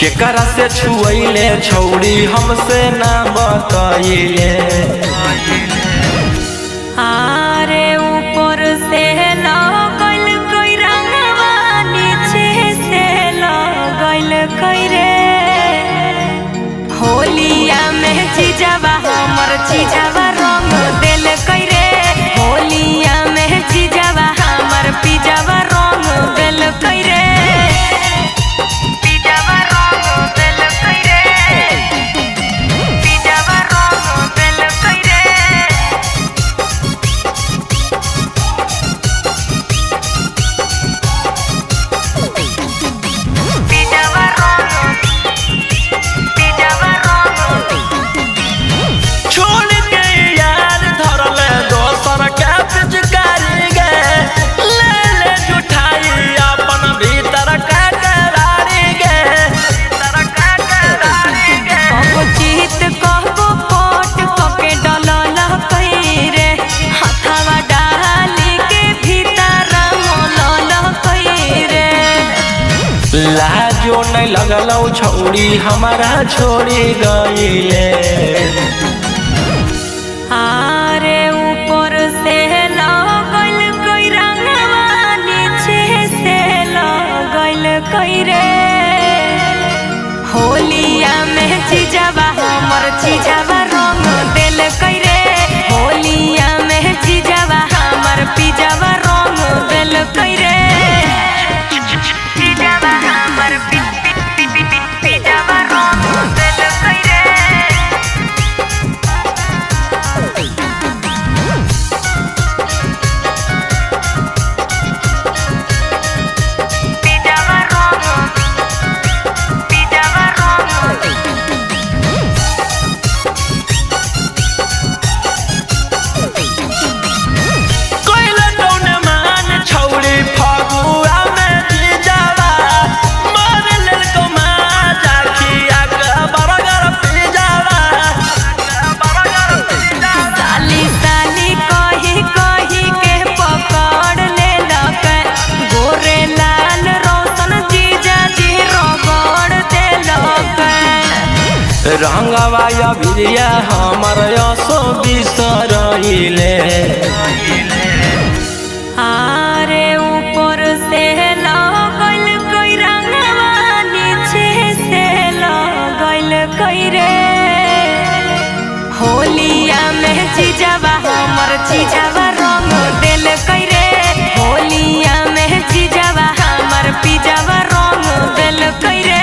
केकरा से छुएले छौड़ी हमसे ना बताइले। आरे ऊपर से लगल कोई रंगवा नीचे से लगल कोई रे होलिया में चीजवा हमर चीजवा रंग दिल कोई रे होलिया में चीजवा हमर पिजवा रंग दिल कोई रे लाजो नहीं लगलौ छौड़ी हमारा छोड़ी गईले। आरे ऊपर से लगल कोई रंगवा नीचे से लगल कोई रे होलिया में चीजवा हमर चीजवा रंग दिल कोई रे होलिया में चीजवा हमर पिजवा रंग दिल कोई रे रंगवा या बिरिया हमर यसो बिसरइले। आरे ऊपर से लगल कोई रंगवा नीचे से लगल कोई रे होलिया में चीजवा हमर चीजवा रंग दिल कोई रे होलिया में चीजवा हमर पिजवा रंग दिल कोई रे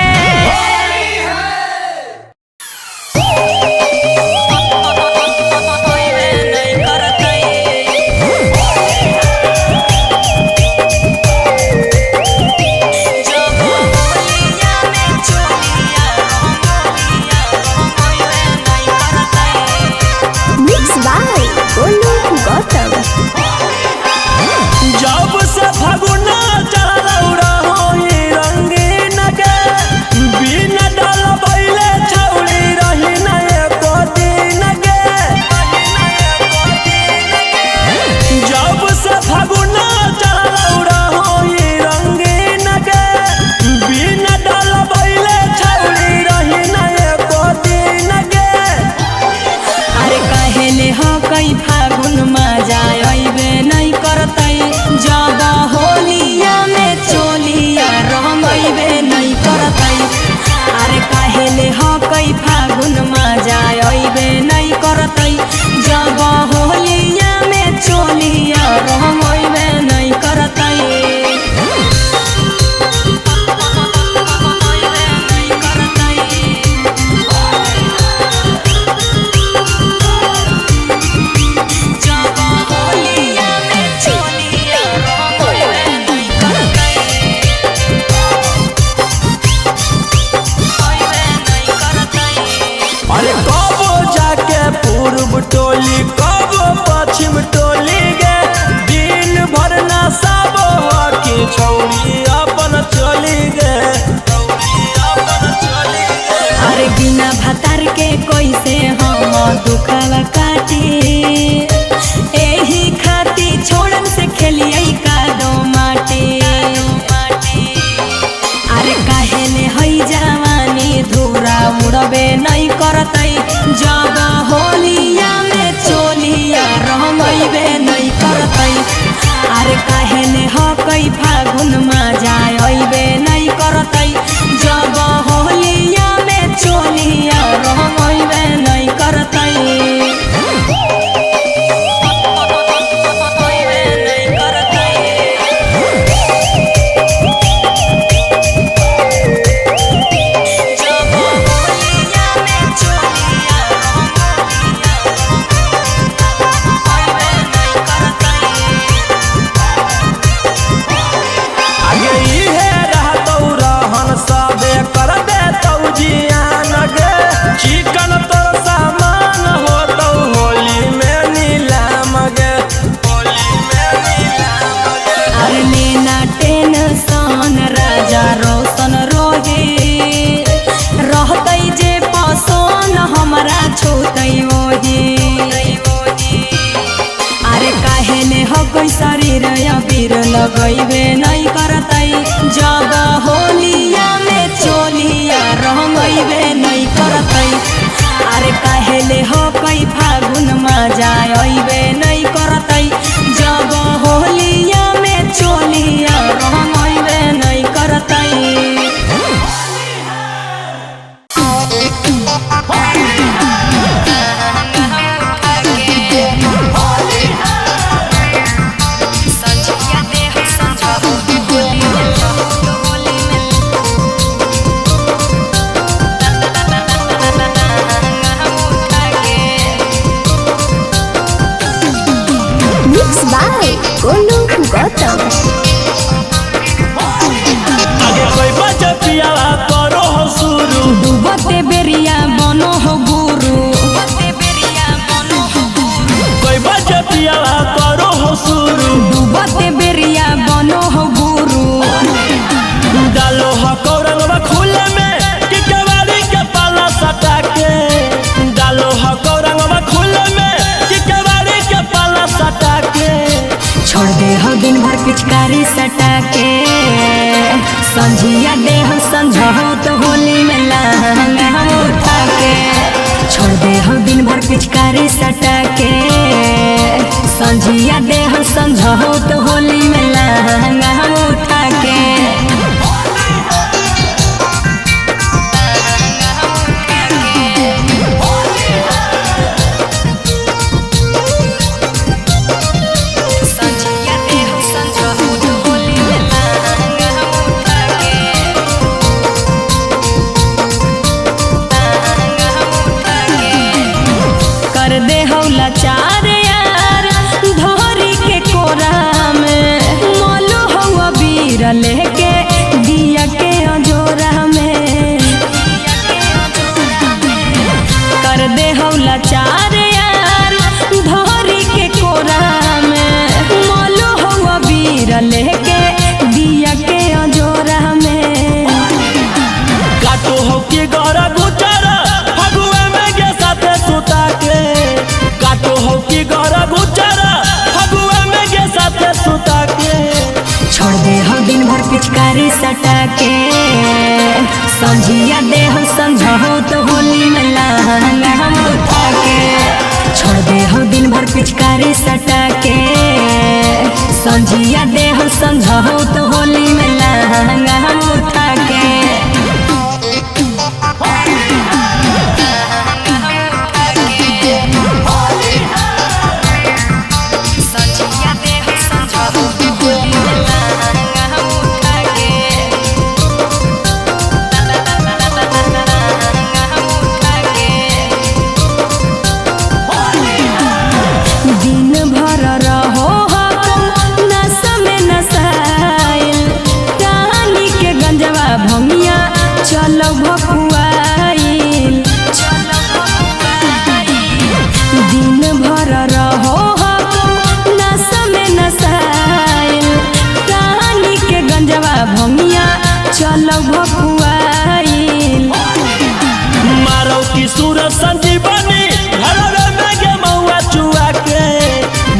टोली कब पश्चिम टोली गे दिन भर ना सब की छौड़ी अपन चली गे। अरे बिना भतार के कैसे हम दुखवा काटी एही खाती छोड़न से खेलिए कादो माटी। अरे काहे ने हई जवानी धूरा उड़बे नहीं करतई जब होलिया में चोलिया रंगइबे नहीं करतई। अरे काहे ने हकई फागुन में जाय अइबे नहीं करतई जब होलिया में चोलिया रंगइबे नहीं करतई। चिकन तोर सामान हो तो होली में नीलाम गे, होली में नीलाम गे। अरे लेना टेंशन राजा रोशन रोही रहतई जे पसंद हमरा छूतई वही। अरे काहे ने हकई शरीर अबीर लगइबे नहीं करतई जब होलिया में चोलिया रंगइबे नहीं करतई। अरे काहे ले हकई फागुन में जाय अइबे नहीं करतई जब होलिया में चोलिया रंगइबे नहीं करतई। Mixed by Golu Gautam. आगे कोई बच्चा पियाला करो हो शुरू डूबते बेरिया बनो हो गुरु। कोई बच्चा पियाला करो हो शुरू डूबते बेरिया बनो हो गुरु। डालो हो कौरंगवा खुले में कि केवाड़ी के पाला सटा के। डालो हो कौरंगवा खुले में कि केवाड़ी के पाला सटा के। छोड़ दे हो दिन भर पिचकारी सटा के संझिया दे हो संझो तो होली में लहंगा हम उठा के। छोड़ दे हो दिन भर पिचकारी सटा के संझिया दे हो संझो तो होली में लहंगा हम उठा के। कर दे हौला चार यार धोरी के कोरा में मोलो हवा बीर लेके दिया के अजोरा में। कर दे हौला चार यार धोरी के कोरा में मोलो हवा बीर लेके दिया के अजोरा में। काटो हो के गरा गुचारा फगुआ में के साथे सुता के। काटो हो के गरा गुचारा फगुआ में के साथे सुता के। छोड़ दे हो दिन भर पिचकारी सटा के संझिया दे हो संझो तो होली में लहंगा हम उठा के। छोड़ दे हो दिन भर पिचकारी सटा के संझिया दे हो संझो तो होली में लहंगा हम उठा के। रानी के की सूरज संजीवनी घरवे में गे महुआ चुआ के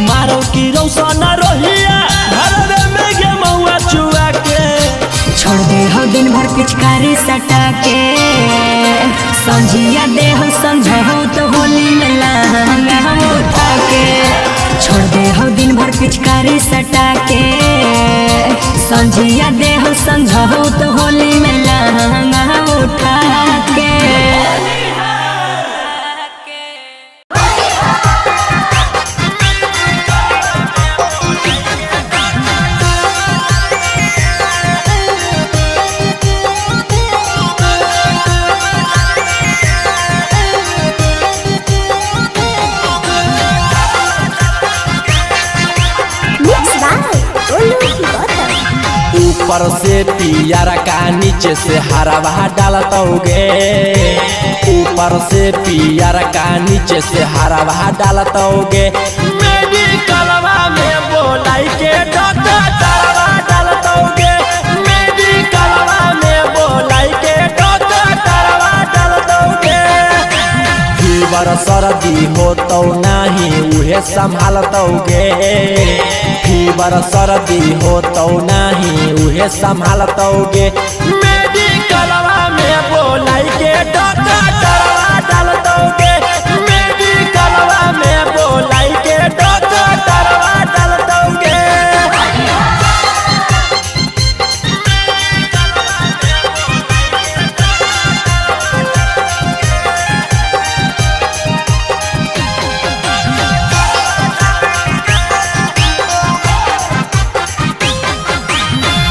मारो की रोशन रोहिया घरवे में गे महुआ चुआ के छोड़ दे हो दिन भर पिचकारी सटा के संझिया दे हो समझो तो होली में लहंगा हम उठा के छोड़ दे हो दिन भर पिचकारी सटा के संझिया दे हो समझो तो होली में लहंगा हम उठा के ऊपर से पियर का नीचे से हरा डालतोगे ऊपर से पियर का नीचे से हरा डालतोगे मेडिकलवा में बोलाई के डॉक्टर तरवा डालतोगे मेडिकलवा में बोलाई के डॉक्टर तरवा डालतोगे फीवर सर्दी हो तो नहीं उहे संभालतोगे फीवर सर्दी हो तो नहीं उहे संभालतोगे मेडिकलवा में बोलाई के डॉक्टर तरवा डालतोगे मेडिकलवा में बोलाई के डॉक्टर तरवा डालतोगे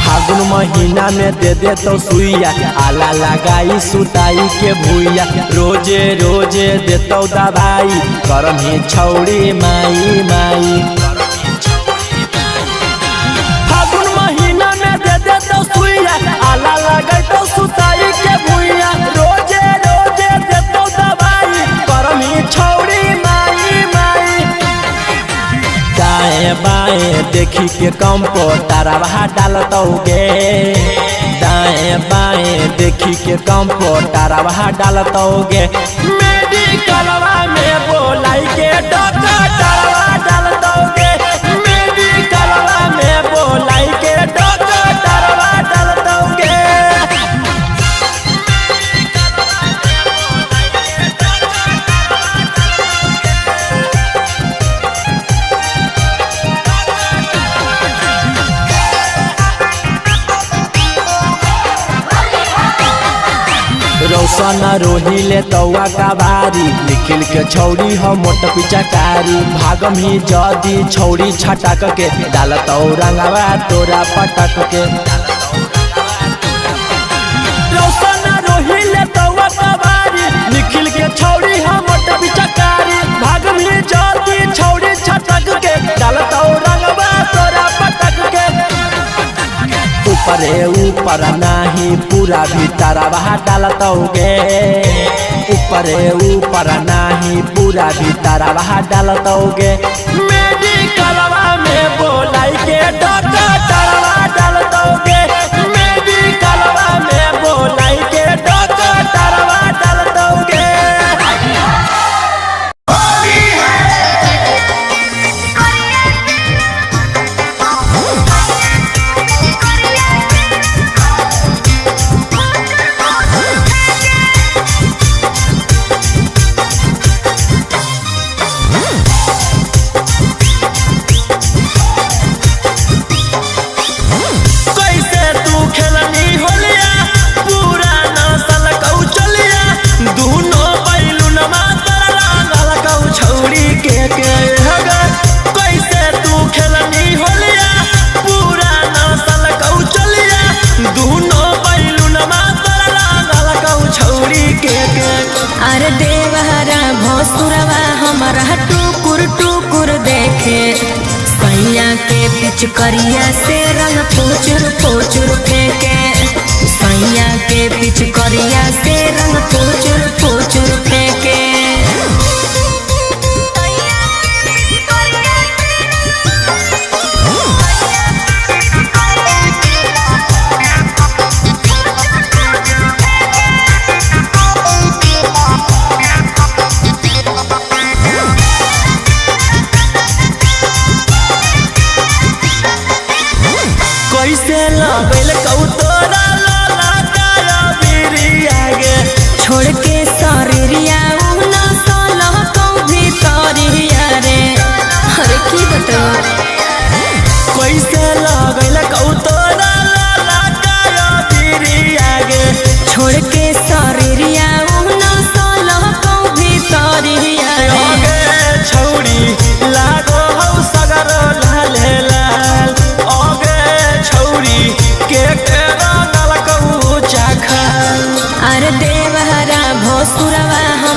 फागुन महीना में दे तो सुइया आला लगाई सुताई के भूया रोजे रोजे देतो दवाई करम ही छौड़ी माई माई फागुन महीना में दे तो सुइया आला लगाई तो सुताई के भूया रोजे रोजे देतो दवाई करम ही छौड़ी माई माई दाएं बाएं देखी के कंप्यूटरवा डालतोगे दाएं बाएं देखी के कंप्यूटरवा डालतोगे मेडिकलवा में बोलाई के डॉक्टर तरवा डालतोगे मेडिकलवा में बोलाई के डॉक्टर तरवा डालतोगे रोशन रोहिले तौआ का बारी निखिल के छौड़ी हो मोट पिचकारी भागम ही जदी छौड़ी छटक के डालतौ रंगवा तोरा पटक के रोशन रोहिले तौआ का बारी निखिल के छौड़ी हो मोट पिचकारी भागम ही जदी छौड़ी छटक के डालतौ रंगवा तोरा पटक के ऊपरे ऊपर नाही पूरा भीतरवा डालतोगे ऊपरे ऊपर नाही पूरा भीतरवा डालतोगे मेडिकलवा में बोलाई के डॉक्टर तरवा डालतोगे मेडिकलवा में बोलाई के डॉक्टर तरवा डालतोगे अरे देवहरा भोसुरवा हमारा टुकुर टुकुर देखे सैया के पिचकरिया से रंग फुचुर फुचुर फेंके सैया के पिचकरिया से रंग फुचुर फुचुर फेंके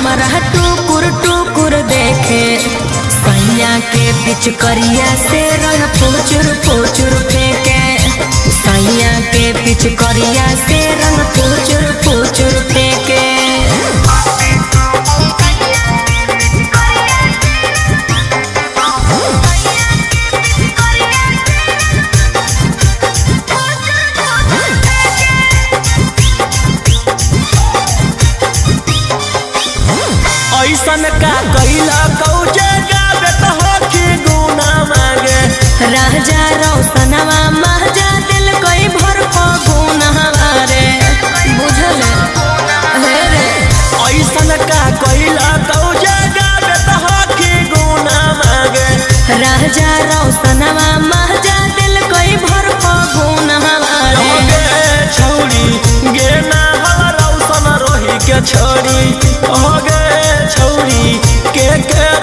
हमारा टुकुर टुकुर देखे सैया के पिचकरिया से रंग फुचुर फुचुर फेंके सैया के पिचकरिया से रंग फुचुर फुचुर फेंके ऐसन का कैला कौजे गावे त होखी गुना मांगे राजा रौसनवा महजा दिल कोई भर को गुना रे बुझल हे रे ऐसन का कैला कौजे गावे त होखी गुना मांगे राजा रौसनवा महजा दिल कोई भर को गुना रे छौरी गे ना हला रौसन रोही के छोरी होगे छौरी के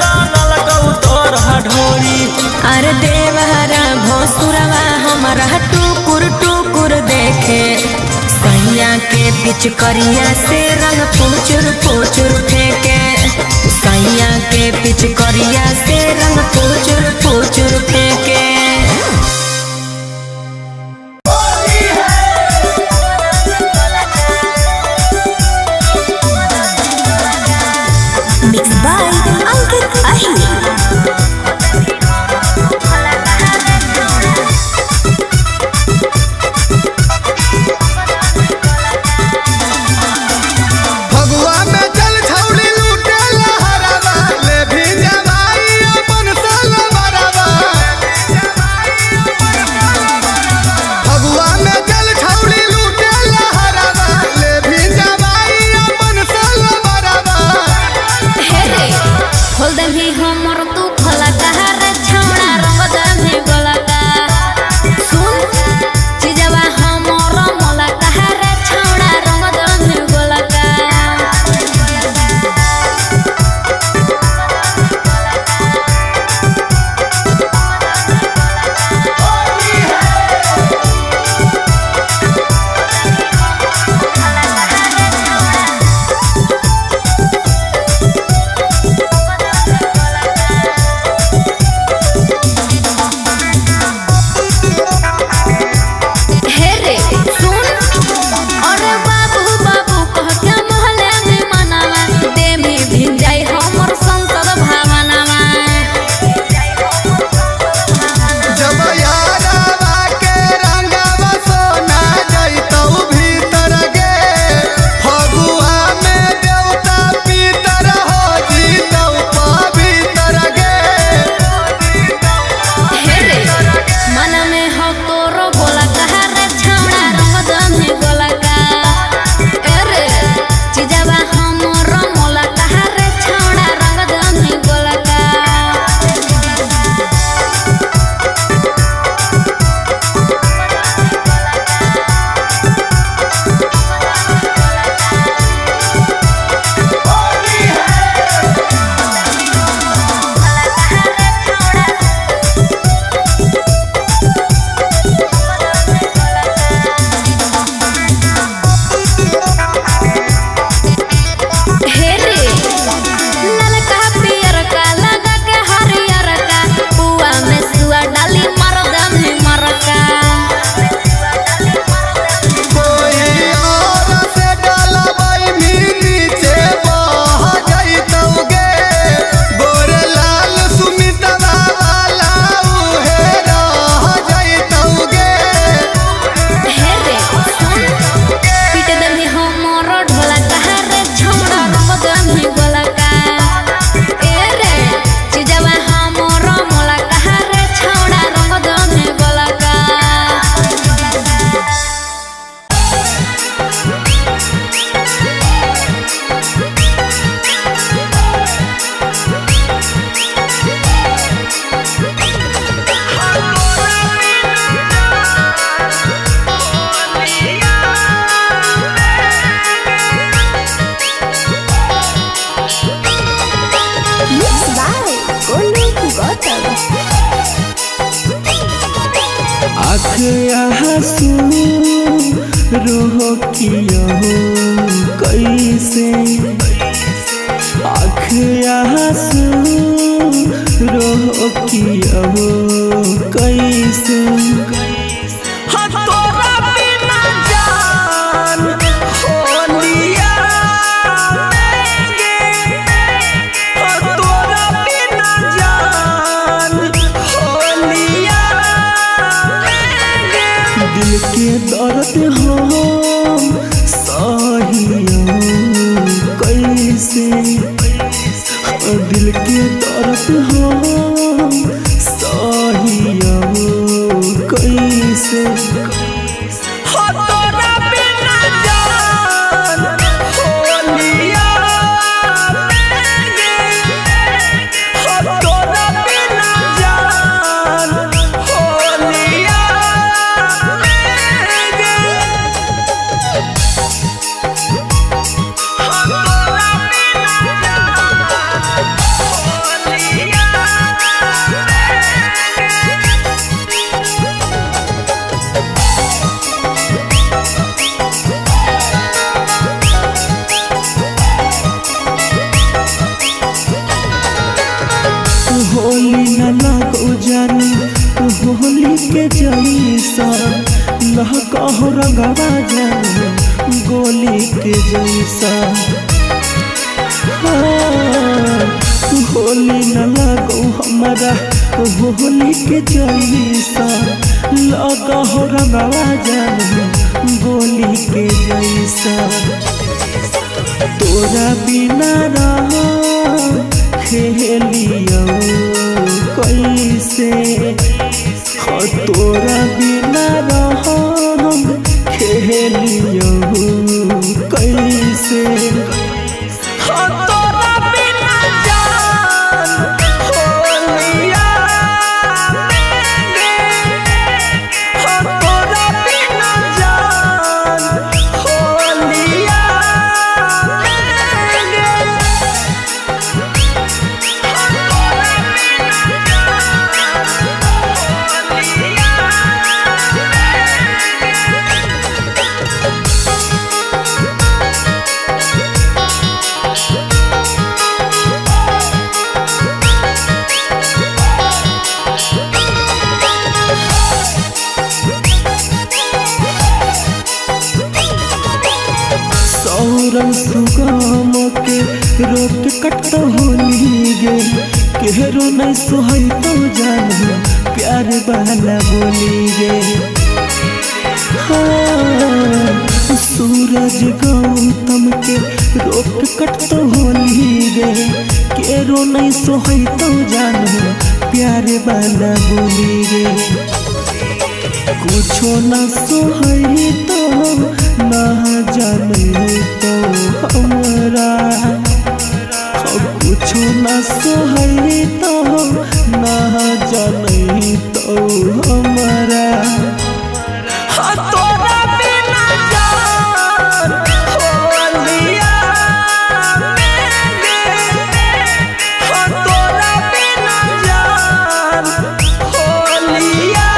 रंगल कौतोर ढोरी अरे देवहरा भोसुरवा हमारा टुकुर टुकुर देखे सैया के पिचकरिया से रंग फुचुर फुचुर फेंके सैया के पिचकरिया से रंग फुचुर फुचुर फेंके Mixed by Ankit Ahir. भगवा में जल छौली लूटे लहरवा ले भी जवाई अपन सल बरवा भगवा में जल छौली लूटे लहरवा ले भी जवाई अपन सल बरवा हे रे खोल दे भी हमर तू खोला कहार छौड़ा रंग दे भी गोला का सुन चिजवा हमर मोला कहार छौड़ा रंग दे भी गोला का हे रे सुन अरे बाबू बाबू कह के मोहले में मनावा दे भी भिन जाई हमर संसद भावनावा जब यारवा के रंगवा सोना जइतौ भीतर गे फगुआ में देवता पीतर हो जीतौ पवित्र गे हे रे मन में हो तोरो बोला कहा रे छौड़ा रंग दमे गोला का ए रे चिजवा हमर मोला कहा रे छौड़ा रंग दमे गोला का हे रे ललका पियर का लगा के हरियर का पुआ में सुआ डाली मर दमे मरका कोई और से डलबै भी नीचे बह जइतौ गे गोरे लाल सुमितवा वाला उहे रह जइतौ गे हे रे सुन पीट दे हमर ढोला कहा रे छौड़ा रंग दमे गोला का ए रे चिजवा हमर मोला कहा रे छौड़ा रंग दमे गोला का Mixed by Golu Gautam. आँख आंसू रोह किया हो कैसे आंसू रोकियो कैसे हाँ तोरा बिना जान होलिया हाँ तोरा बिना जान होलिया दिल के दर्द हम सहियो कैसे दिल के दर्द हम सहियो कैसे हो तोरा बिना जान होलिया हो तोरा बिना जान होलिया होली न लगो जानी होली के जैसा लहकहो रंगवा जानी गोली के जैसा होली न लगो हमारा होली के जैसा लगहो रंगवा जानी गोली के जैसा तोरा बिना रहा खेलियो कैसे हो तोरा बिना रहम खेलियो कैसे हो तोरा बिना जान होलिया हो तोरा बिना जान होलिया सौरन सुगम के रोक कट होली गे केहरो नहीं सोहई तो जान प्यार वाला बोली गे सूरज गौतम के रोक कट होली गे केहरो नहीं सोहई तो जान प्यार वाला बोली गे कुछो न सोहई तो ना जाने तो हमरा कुछो न सोहई तो ना जाने तो हमरा तोरा बिना जान होलिया तोरा बिना जान होलिया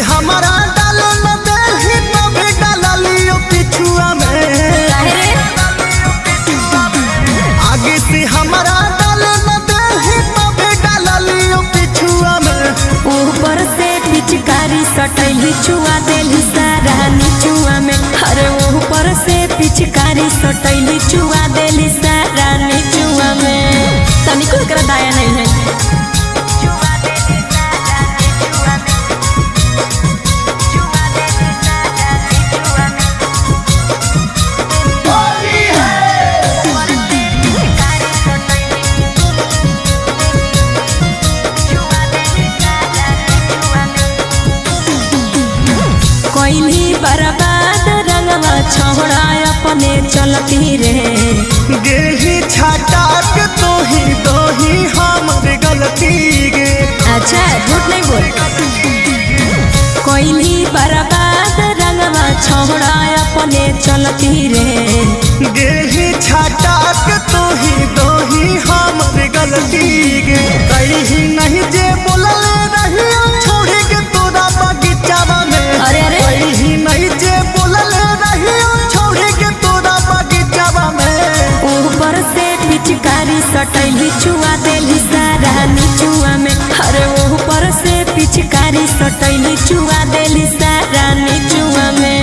हमारा डालो न दे तो भी डाला लियो पिछुआ में आगे से हमारा डालो न दे तो भी डाला लियो पिछुआ में ऊपर से पिचकारी सटैली छुआ देली सारा निचुआ में अरे ऊपर से पिचकारी सटैली छुआ देली सारा निचुआ में तनिको एकरा दाया नहीं है कोइली बर्बाद रंगवा छोड़ा अपने चलती रे गेही छाटा के तो ही हमर गलती गे अच्छा झूठ नहीं बोल। कोयली बर्बाद रंगवा छोड़ा अपने चलती रे। गेही छाटा के तो ही दोही हमर गलती गे। कहीं नहीं जे बोलल रही छोड़े के तोरा बगीचावा में। अरे अरे कहीं नहीं जे बोलल रही छोड़े के तोरा बगीचावा में। ऊपर से पिचकारी सटैली चुआ देली सारा नीचुआ में। अरे ऊपर से पिचकारी सटैली चुआ देली सारा नीचुआ में।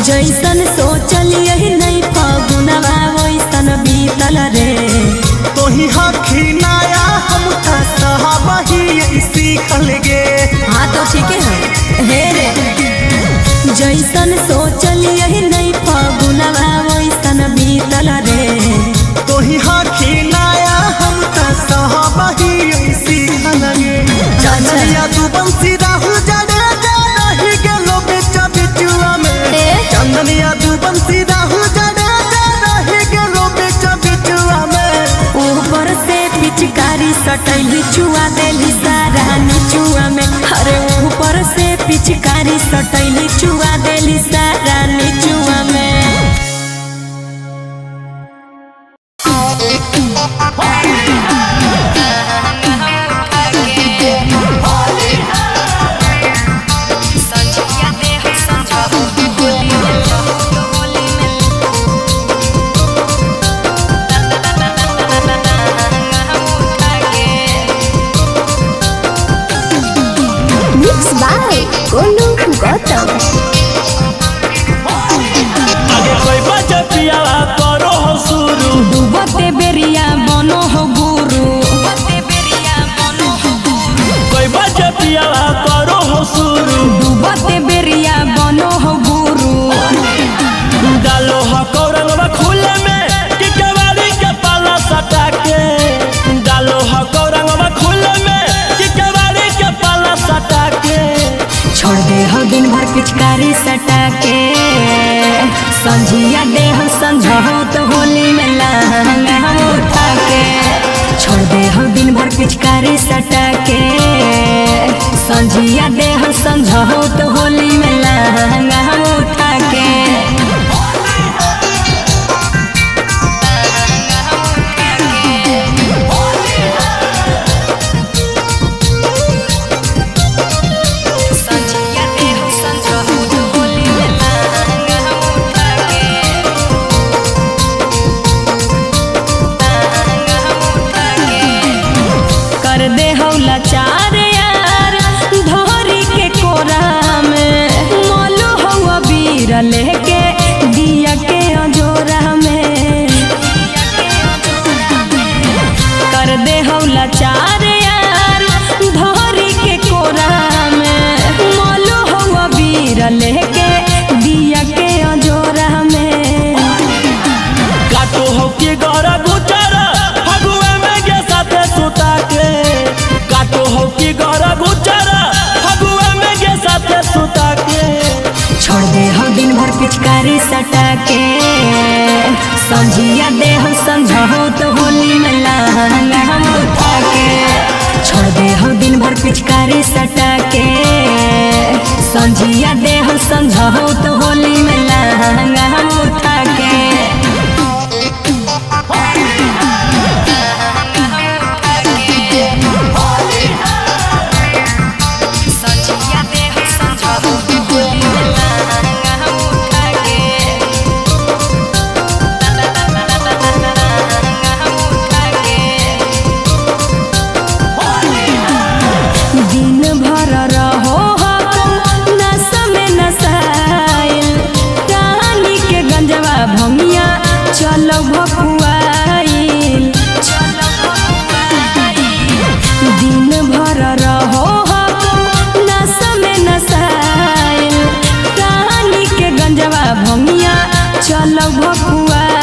जैसन सोचलिए नहीं फगुनवा वैसन बीतल रे। तोही हखी नया हम सहाबही सीखल गे। हाँ तो ठीक है हे रे। जैसन सोचलिए नहीं फगुनवा वैसन बीतल रे। तोही हखी नया हम सहाबही सीखल गे। चंदनिया तू बंसी राहु जड़े रही गेलो बेचा बिचुआ में। चंदनिया तू बंसी राहु जड़े रही गेलो बेचा बिचुआ में। ऊपर से पिचकारी सटैली चुआ देली सारा नीचुआ में। अरे ऊपर से पिचकारी सटैली चुआ देली सारा नीचुआ में। Mixed by Golu Gautam. आगे कोई बजे पियावा करो हो शुरू। डूबते बेरिया बनो हो गुरु। कोई बजे पियावा करो हो शुरू। डूबते बेरिया बनो हो गुरु। डालो हो कौरंगवा खुले में कि केवाड़ी के पाला सटा के। डालो हो कौरंगवा खुले में कि केवाड़ी के पाला सटा के। छोड़ दे हो दिन भर पिचकारी सटा के। संझिया दे हम संझाओ तो होली में लहंगा हम उठा के। छोड़ दे हो दिन भर पिचकारी सटा के। संझिया दे हम संझाओ तो होली में लहंगा हम उठा के। कर दे हौला चार यार धोरी के कोरा में। मोलू हवा बीर लेके दिया के अजोरा में। कर दे हौला चार यार धोरी के कोरा में। मोलू हवा बीर लेके दिया के अजोरा में। काटो हो कि गौरा गुचारा फगुआ में गे साथे सुता के। काटो हो कि गौरा गुचारा फगुआ में गे साथे सुता के। छोड़ दे हो दिन भर पिचकारी सटा के। संझिया दे हम समझाओ तो होली में लहंगा हम उठा के। छोड़ दे हो दिन भर पिचकारी सटा के। संझिया दे हम समझाओ तो होली में लहंगा हम उठा के। दिन भर रहो हम नशा में नशाइल। टानी के गंजवा भंगिया चलो भकुआइल। दिन भर रहो हम नशा में नशाइल। टानी के गंजवा भंगिया चलो भकुआइल।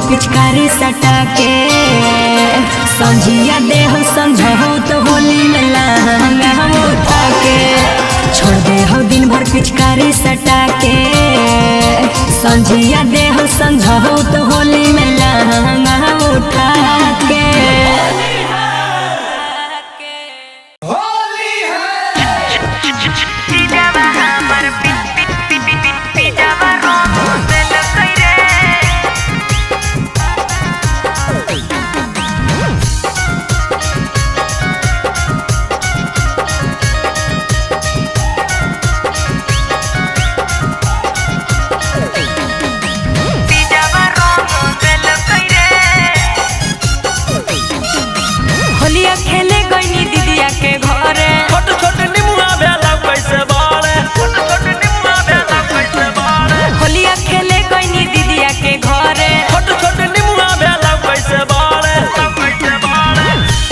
पिचकारी सटा के संझिया दे हो समझो तो होली में लहंगा हम उठा के छोड़ दे हो दिन भर पिचकारी सटा के संझिया दे हो समझो तो होली में लहंगा हम उठा के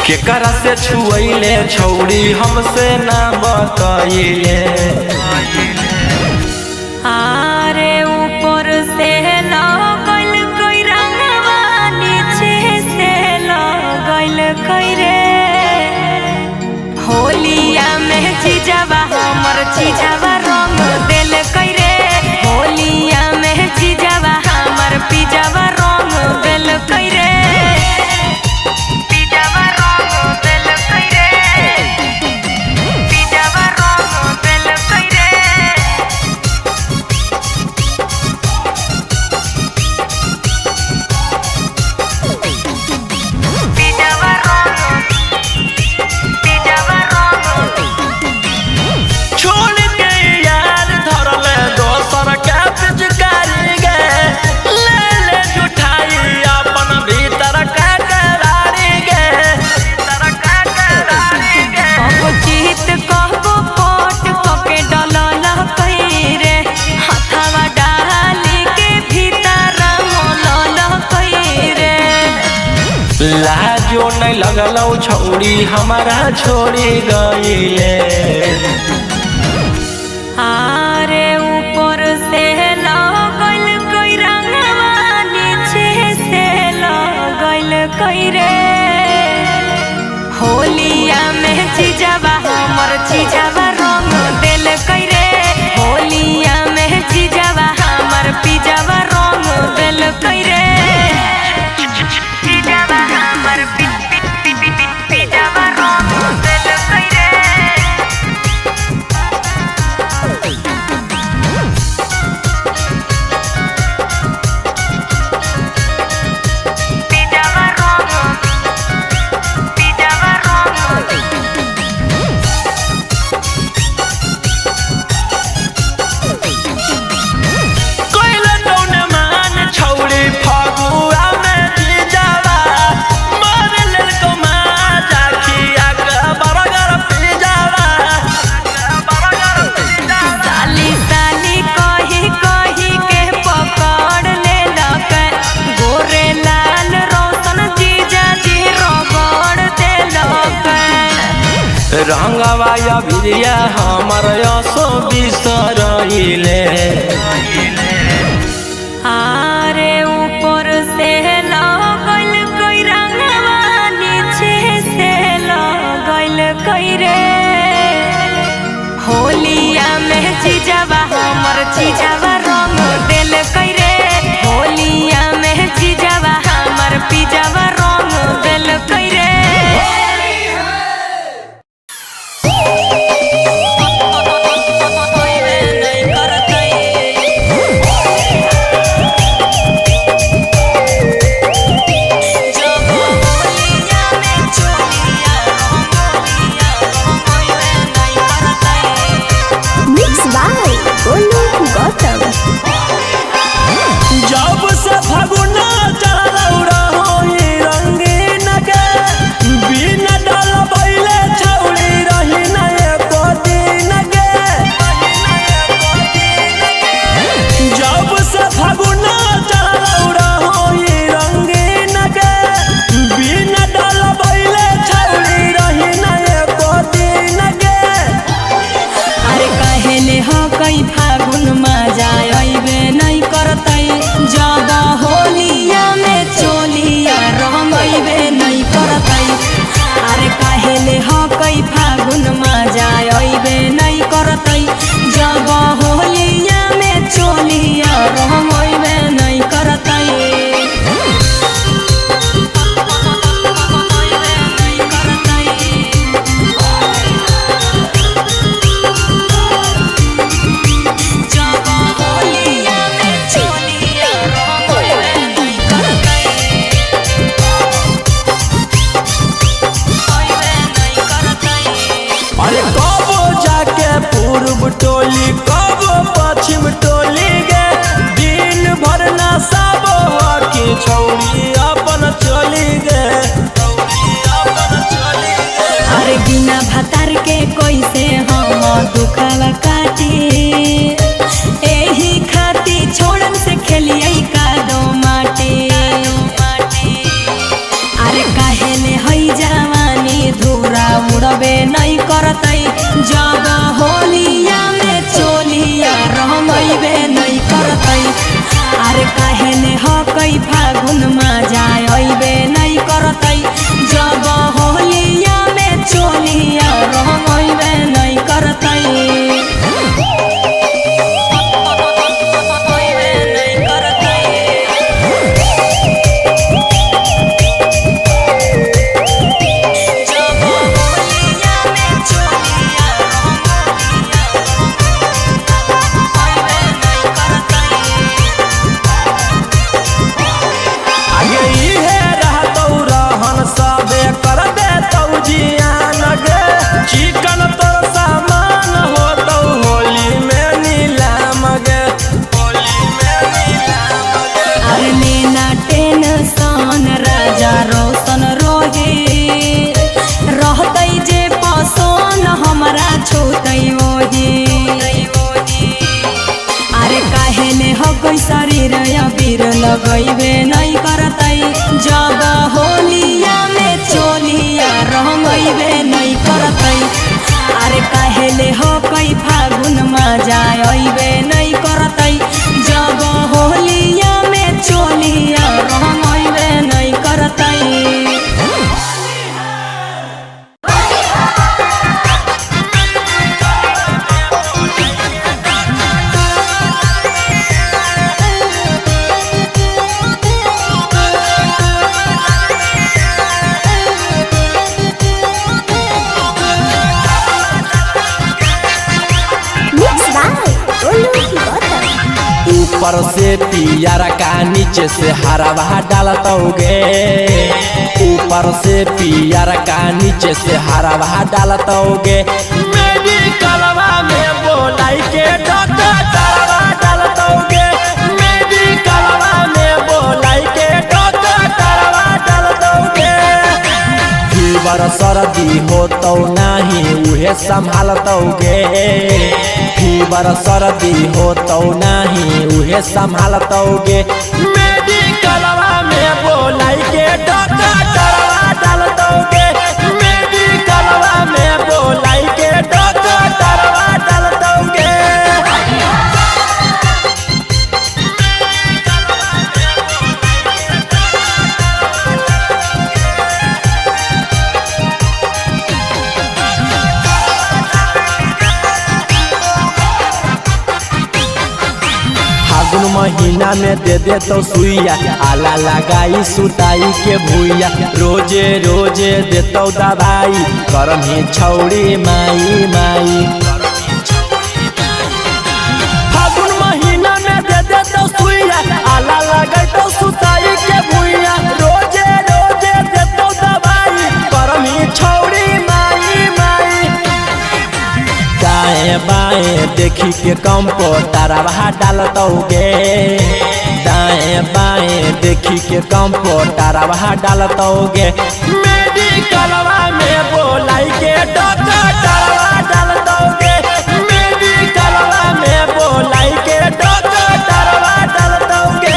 केकरा से छुएले छौड़ी हमसे ना बताइले आरे ऊपर से लगल कोई रंगवा नीचे से लगल कोई रे होलिया में चीजवा हमर चीजवा रंग दिल कोई रे होलिया में चीजवा हमर पिजवा रंग दिल कोई रे लाजो नहीं लगलौ छौड़ी हमारा छोड़ी गईले आरे ऊपर से लगल कोई रंगवा नीचे से लगल कोई रे होलिया में चीजवा हमर चीजवा रंग दिल कोई रे होलिया में चीजवा हमर पिजवा रंग दिल कोई रे रंगवा या भिरिया हमर असो बिसरइले आरे ऊपर से लगल कोई रंगवा नीचे से लगल कोई रे होलिया में चीजवा हमर चीजवा रंग दिल कोई रे होलिया में चीजवा हमर पिजवा रंग दिल कोई रे Mixed by Golu Gautam. दुखावा काटे एही खाती छोड़न से खेलिए कादो माटे अरे काहे ने हई जवानी धूरा उड़बे नहीं करतई जब होलिया में चोलिया रंगइबे नहीं करतई अरे काहे ने हकई फागुन में जाइबे नहीं करतई जब होलिया में चोलिया रंगइबे नहीं करतई चिकन तोर सामान हो तो होली में नीलाम गे होली में नीलाम गे अरे लेना टेंशन राजा रोशन रोहे रहतई जे पसन हमरा छूतई ओही अरे काहे ने हकई शरीर अबीर लगइबे नहीं करतई जब होलिया में चोलिया रंगइबे नहीं करतई अरे काहे ले हकई फागुन में जाइबे नहीं करतई जब होलिया में चोलिया रंगइबे नहीं करतई Mixed by Golu Gautam. ऊपर से पियारा का नीचे से हरा डालतोगे ऊपर से पियारा का नीचे से हरा डालतोगे मेडिकलवा में बोलाई के डॉक्टर तरवा डालतोगे मेडिकलवा में बोलाई के डॉक्टर तरवा डालतोगे फीवर सर्दी हो तो नहीं उहे संभालतोगे फीवर सर्दी हो तो नहीं उहे संभालतोगे मेडिकलवा में बोलाई के डॉक्टर तरवा डालतोगे मेडिकलवा में बोलाई के डॉक्टर तरवा डालतोगे फागुन महीना में दे तो सुइया आला लगाई सुताई के भूइया रोजे रोजे देतो दवाई करम ही छौड़ी माई माई फागुन महीना में दे तो सुइया आला लगाई तो सुताई के भूइया रोजे रोजे देतो दवाई करम ही छौड़ी माई माई दाएं बाएं देखी के कंप्यूटरवा डालतोगे दाएं बाएं देखी के कंप्यूटरवा डालतोगे मेडिकलवा में बोलाई के डॉक्टर तरवा डालतोगे मेडिकलवा में बोलाई के डॉक्टर तरवा डालतोगे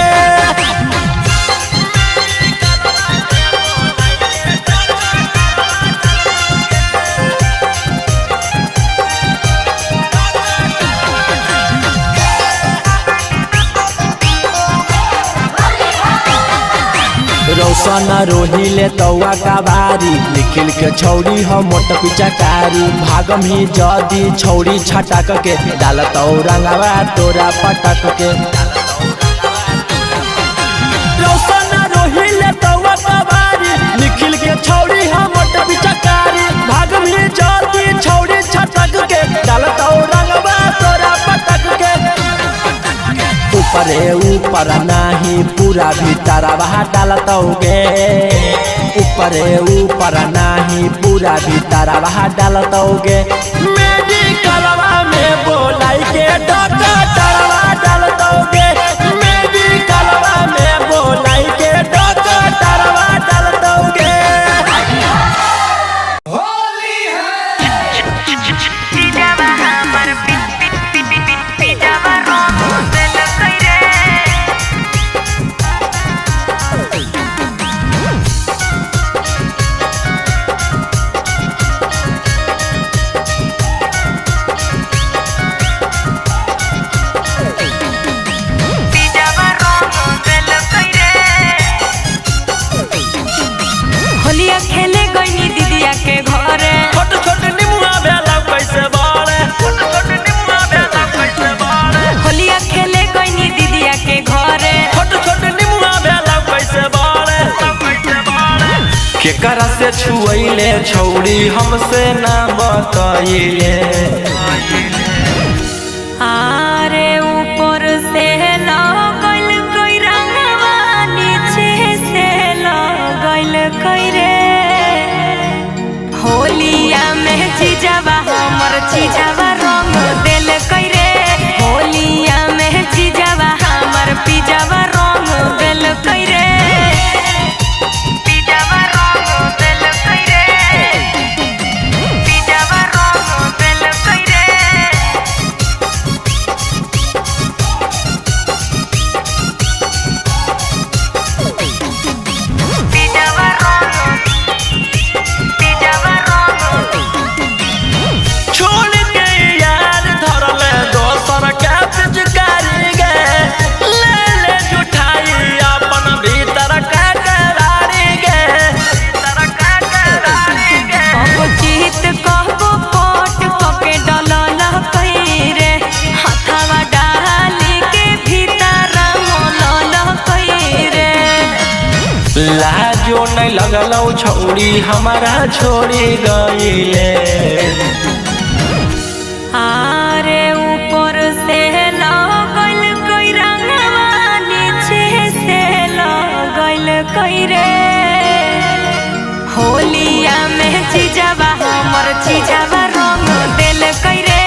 रौशन रोहिले तौआ का बारी निखिल के छौड़ी हो मोट पिचकारी भागम ही जदी छौड़ी छटक के डालतौ रंगवा तोरा पटक के रौशन रोहिले तौआ का बारी निखिल के छौड़ी हो मोट पिचकारी भागम ही जदी छौड़ी छटक के डालतौ रंगवा तोरा पटक के ऊपरे ऊपर नाही पूरा भीतरवा डालतोगे ऊपरे ऊपर नाही पूरा भीतरवा डालतोगे मेडिकलवा में बोलाई के डॉक्टर तरवा डालतोगे मेडिकलवा में बोलाई के डॉक्टर तरवा डालतोगे होली है केकरा से छुएले छौड़ी हमसे ना बताइले। आरे ऊपर से लगल कोई रंगवा नीचे से लगल कोई रे होलिया में जीजावा हमर जीजावा रंग दिल कोई रे होलिया में जीजावा हमर पिजावा रंग दिल कोई रे पिजावा रंग दिल कोई रे पिजावा रंग दिल कोई रे लाजो नहीं लगलौ छौड़ी हमारा छोड़ी गईले। आरे ऊपर से लगल कोई रंगवा नीचे से लगल कोई रे होलिया में जीजावा हमर जीजावा रंग दिल कोई रे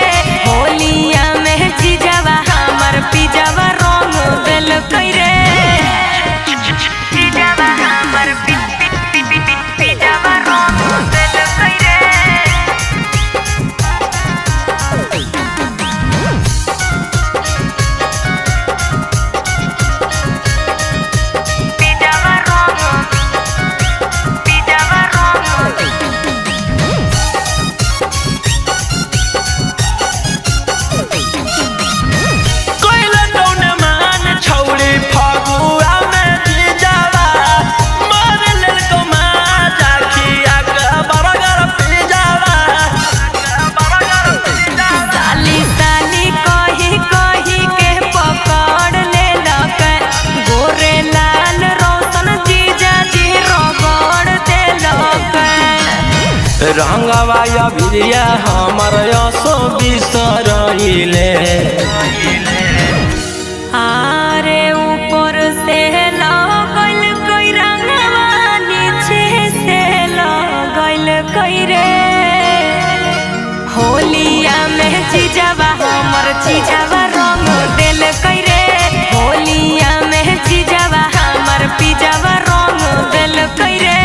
होलिया में जीजावा हमर पिजावा रंग दिल कोई रे पिजावा हमर पिजावा रंग दिल कोई रे रंगवा या बिरिया हमर यसो बिसरइले। आरे ऊपर से लगल कोई रंगवा नीचे से लगल कोई रे होलिया में जीजावा हमर जीजावा रंग दिल कोई रे होलिया में जीजावा हमर पिजावा रंग दिल कोई रे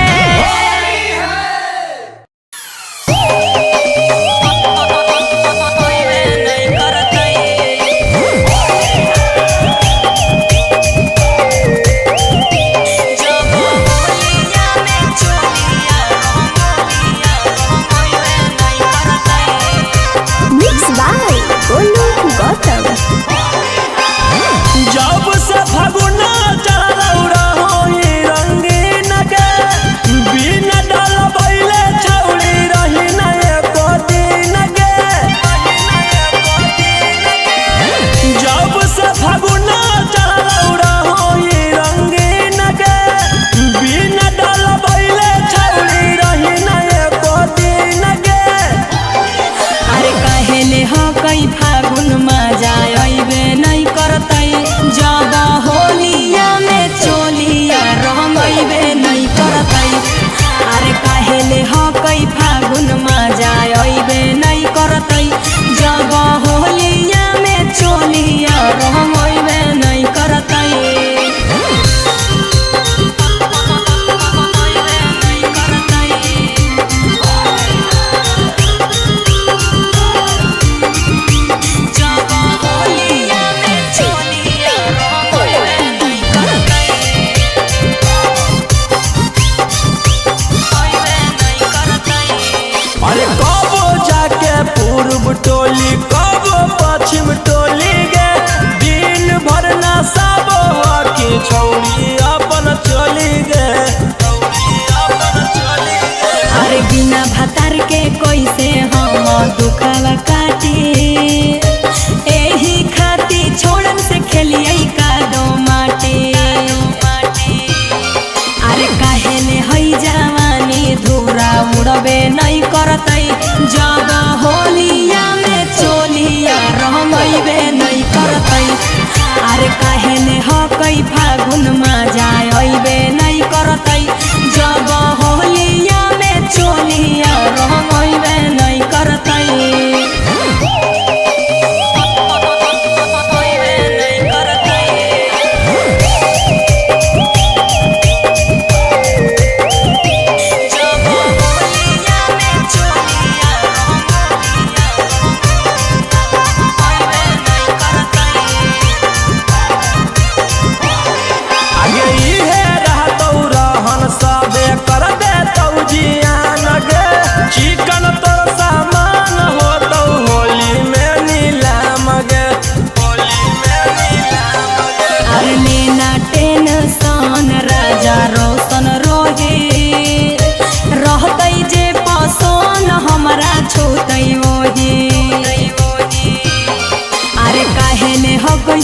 जब से फगुना चढ़लौ रहोई रंगीन के बिना डलबैले छौड़ी रही ना एको दिन के। जब से फगुना चढ़लौ रहोई रंगीन के बिना डलबैले छौड़ी रही ना एको दिन के। अरे काहेले हो कई फागुन मजा अइबे नहीं करतै जब होलिया में चोलिया रंगइबे नहीं करतै। अरे काहेले हो कई फागुन मजा अइबे नहीं करतै जब होलिया में चोलिया रंगइबे नहीं करतै। अरे कबो जाके पूर्व टोली कबो पश्चिम टोली गे दिन भर ना साबो की छौड़ी अपन चली गे। अरे बिना भतार के कैसे हम दुखवा काटी एही खाती छोड़न से खेलिए का दो माटी। अरे काहेले हई जवान करतै जब होलिया में चोलिया रंगैबे नहीं करतै अरे काहे ने हकै फागुन में जाय अइबे नहीं करतै जब होलिया में चोलिया रंगैबे नहीं करतै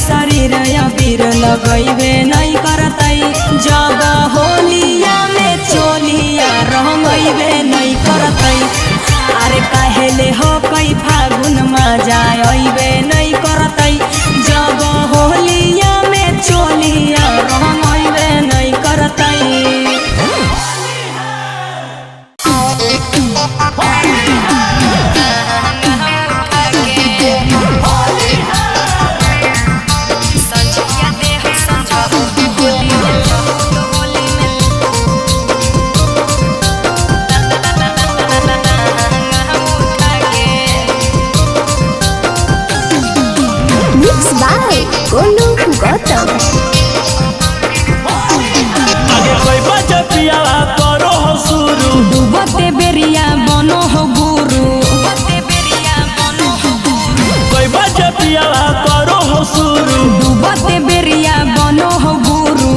शरीर अबीर लगैबे नहीं करतै जब होलिया में चोलिया रंगैबे नहीं करतै अरे काहेले हकै फागुन में जाय अइबे नहीं करतै जब होलिया में चोलिया रंगैबे नहीं करतै गोलू गौतम आगे कोई बच्चा पिया करो हो शुरू डूबते बेरिया बनो हो गुरु कोई बच्चा पिया करो हो शुरू डूबते बेरिया बनो हो गुरु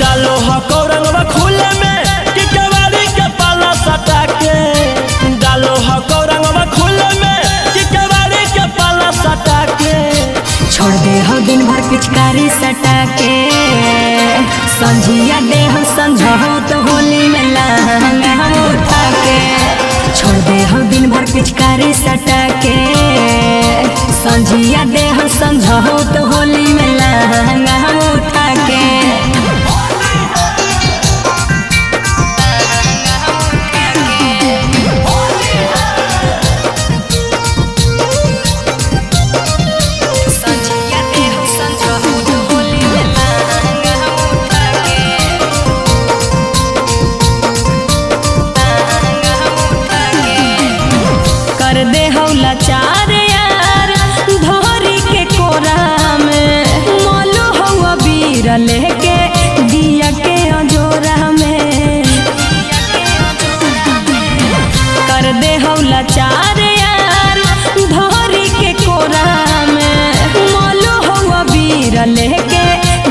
डालो हको रंगवा खुले में कि केवाड़ी के पाला सटा के डालो हको रंगवा खुले में कि केवाड़ी के पाला सटा के छोड़ दे हो दिन भर पिचकारी सटा के संझिया दे हो संझो तो होली में लहंगा हम उठा के छोड़ दे हो दिन भर पिचकारी सटा के संझिया दे हो संझो तो होली में लहंगा हम उठा के चार यार धोरी के कोरा में मोलू हुआ बीर लेके दिया के अजोरा में कर दे हौला चार यार धोरी के कोरा में मोलू हुआ बीर लेके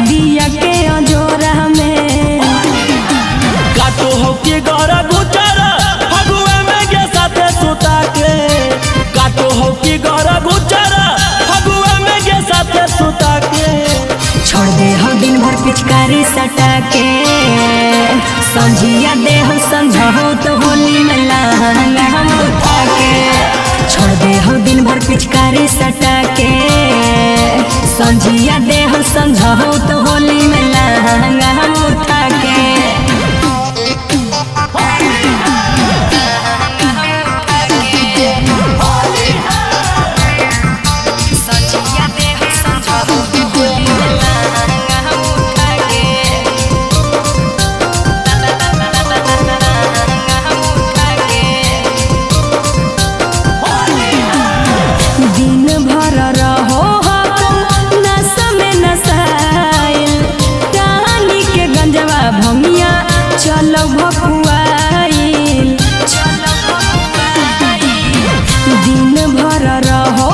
दिया के अजोरा में काटो हो के गौरा गुचारा फगुआ में के साथे सुता के काटो हो की गौरा गुचारा फगुआ में के साथे सुता के छोड़ दे हो दिन भर पिचकारी सटा के संझिया दे हो संझो तो होली में लहंगा हम उठा के छोड़ दे हो दिन भर पिचकारी सटा के संझिया दे हो संझो तो होली में लहंगा हम उठा के चलो भकुआइल दिन भर रहो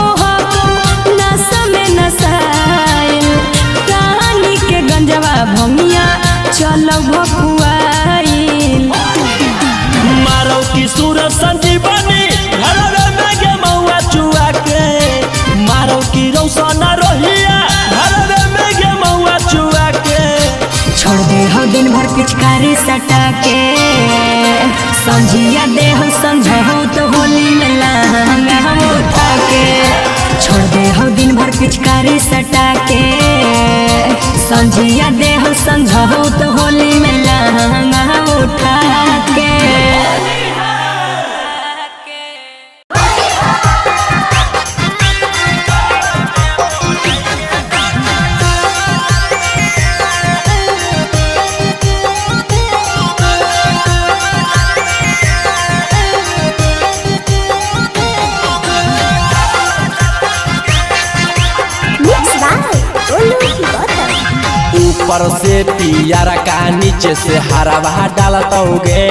नशा में नशाइल रानी के गंजवा भंगिया चलो भकुआइल मारो की सूरज संजीवनी घरवे में के मौआ चुआ के मारो की रौशन रोहिया घरवे में के मौआ चुआ के छोड़ दे हो दिन भर पिचकारी सटा के संझिया देह संझहू तो होली में लहंगा हम उठा के छोड़ दे हो दिन भर पिचकारी सटा के संझिया देह संझहू तो होली में लहंगा हम उठा के Mixed by Olu Hibata. ऊपर से पियारा का नीचे से हरा डालतोगे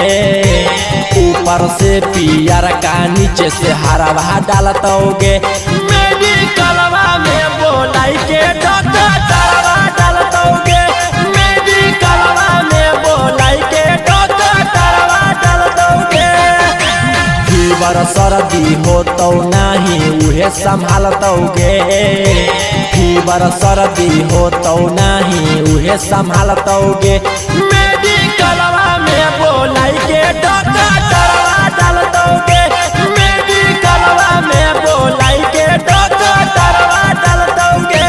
ऊपर से पियारा का नीचे से हरा डालतोगे मेडिकलवा में बोलाई के डॉक्टर तरवा डालतोगे मेडिकलवा में बोलाई के डॉक्टर तरवा डालतोगे फीवर सर्दी हो तो नहीं उहे संभालतोगे फीवर सर्दी हो तो नहीं उहे संभालतोगे मेडिकलवा में बोलाई के डॉक्टर तरवा डालतोगे मेडिकलवा में बोलाई के डॉक्टर तरवा डालतोगे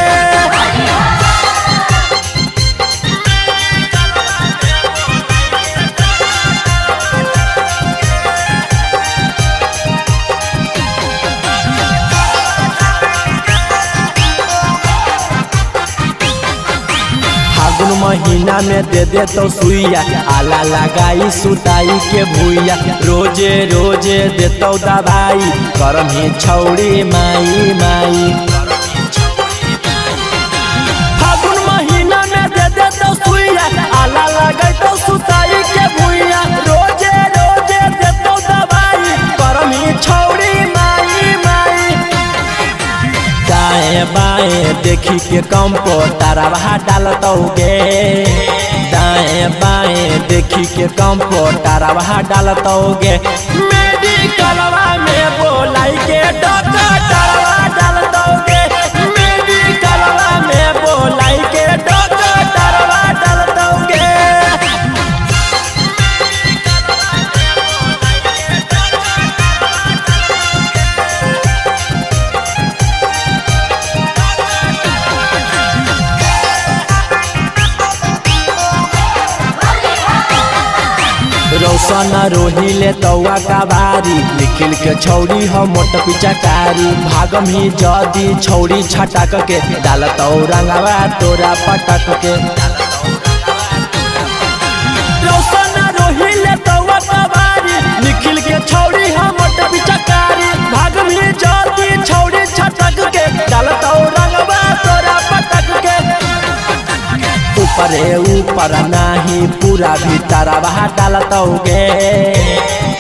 फागुन महीना में दे तो सुइया आला लगाई सुताई के भूइया रोजे रोजे देतो दवाई करम ही छौड़ी माई माई फागुन महीना में दे तो सुइया आला लगाई तो सुताई के भूइया रोजे रोजे देतो दवाई करम ही छौड़ी माई माई दाएं बाएं देखी के कंप्यूटरवा डालतोगे दाएं बाएं देखी के कंप्यूटरवा डालतोगे मेडिकलवा में बोलाई के डॉक्टर तरवा डालतोगे मेडिकलवा में बोलाई के डॉक्टर तरवा डालतोगे रौशन रोहिले तौआ का बारी निखिल के छौड़ी हो मोट पिचकारी भागम ही जदी छौड़ी छटक के डालतौ रंगवा तोरा पटक के रौशन रोहिले तौआ का बारी निखिल के छौड़ी हो मोट पिचकारी भागम ही जदी छौड़ी छटक के डालतौ रंगवा तोरा पटक के ऊपरे ऊपर नाही पूरा भीतरवा डालतोगे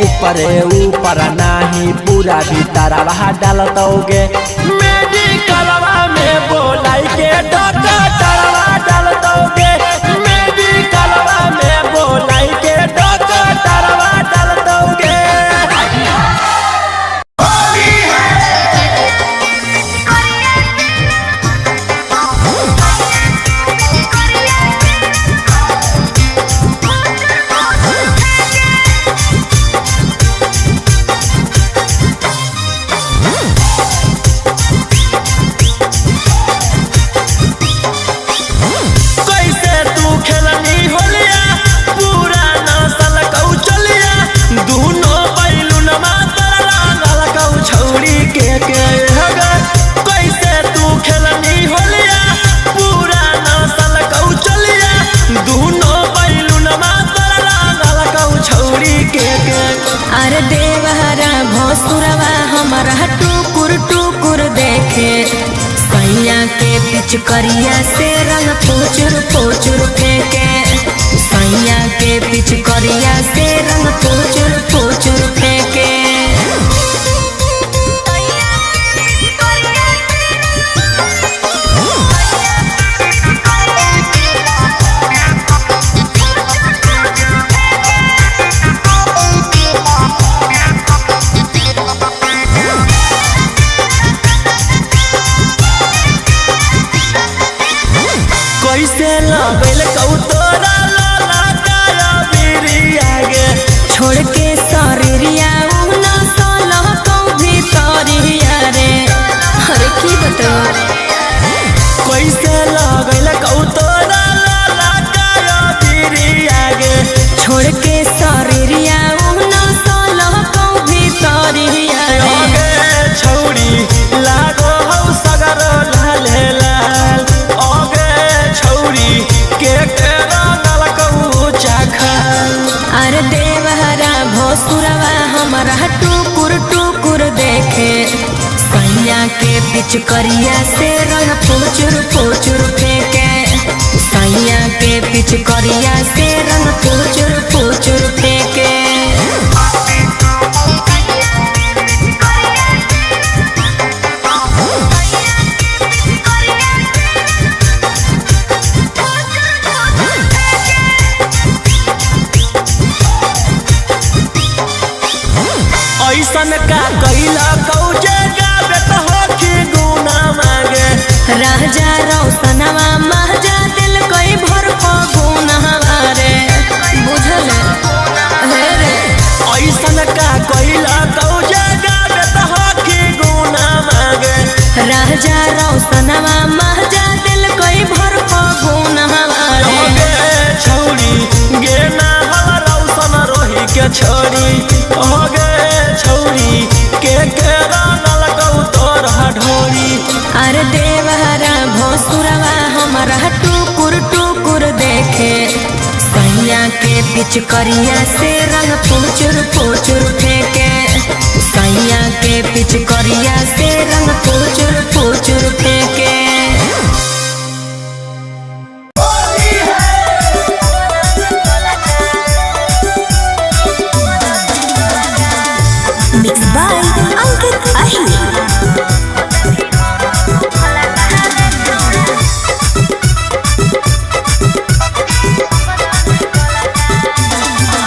ऊपरे ऊपर नाही पूरा भीतरवा डालतोगे मेडिकलवा में बोलाई के डॉक्टर तरवा डालतोगे मेडिकलवा में बोलाई के डॉक्टर तरवा डालतोगे अरे देवहरा भोसुरवा हमारा टुकुर टुकुर देखे सैया के पिचकरिया से रंग पोचुर पोचुर फेंके सैया के पिचकरिया से रंग पोचुर पोचुर फेंके कैसे लगल कौ तोरा लाला काया बिरिया गे छोड़ के भसुरवा हमारा टुकुर टुकुर देखे सैया के पिचकरिया से रंग फुचुर फुचुर फेंके सैया के पिचकरिया से रंग फुचुर फुचुर फेंके ऐसन का कैला कौजे गावे तो होखी गुना मांगे राजा रौसनवा महजा दिल कई भर गुना रे बुझल हे रे ऐसन का कैला कौजे गावे तो होखी गुना मांगे राजा रौसनवा महजा दिल कई भर गुना रे छौरी गे ना हवा रौसन रोही के छोरी हो गे छौरी के रंगल गौ तोर ढोरी अरे देवहरा भोसुरवा हमारा टुकुर टुकुर देखे सैया के पिचकरिया से रंग फुचुर फुचुर फेंके सैया के पिचकरिया से रंग फुचुर फुचुर फेंके Mixed by Ankit Ahir.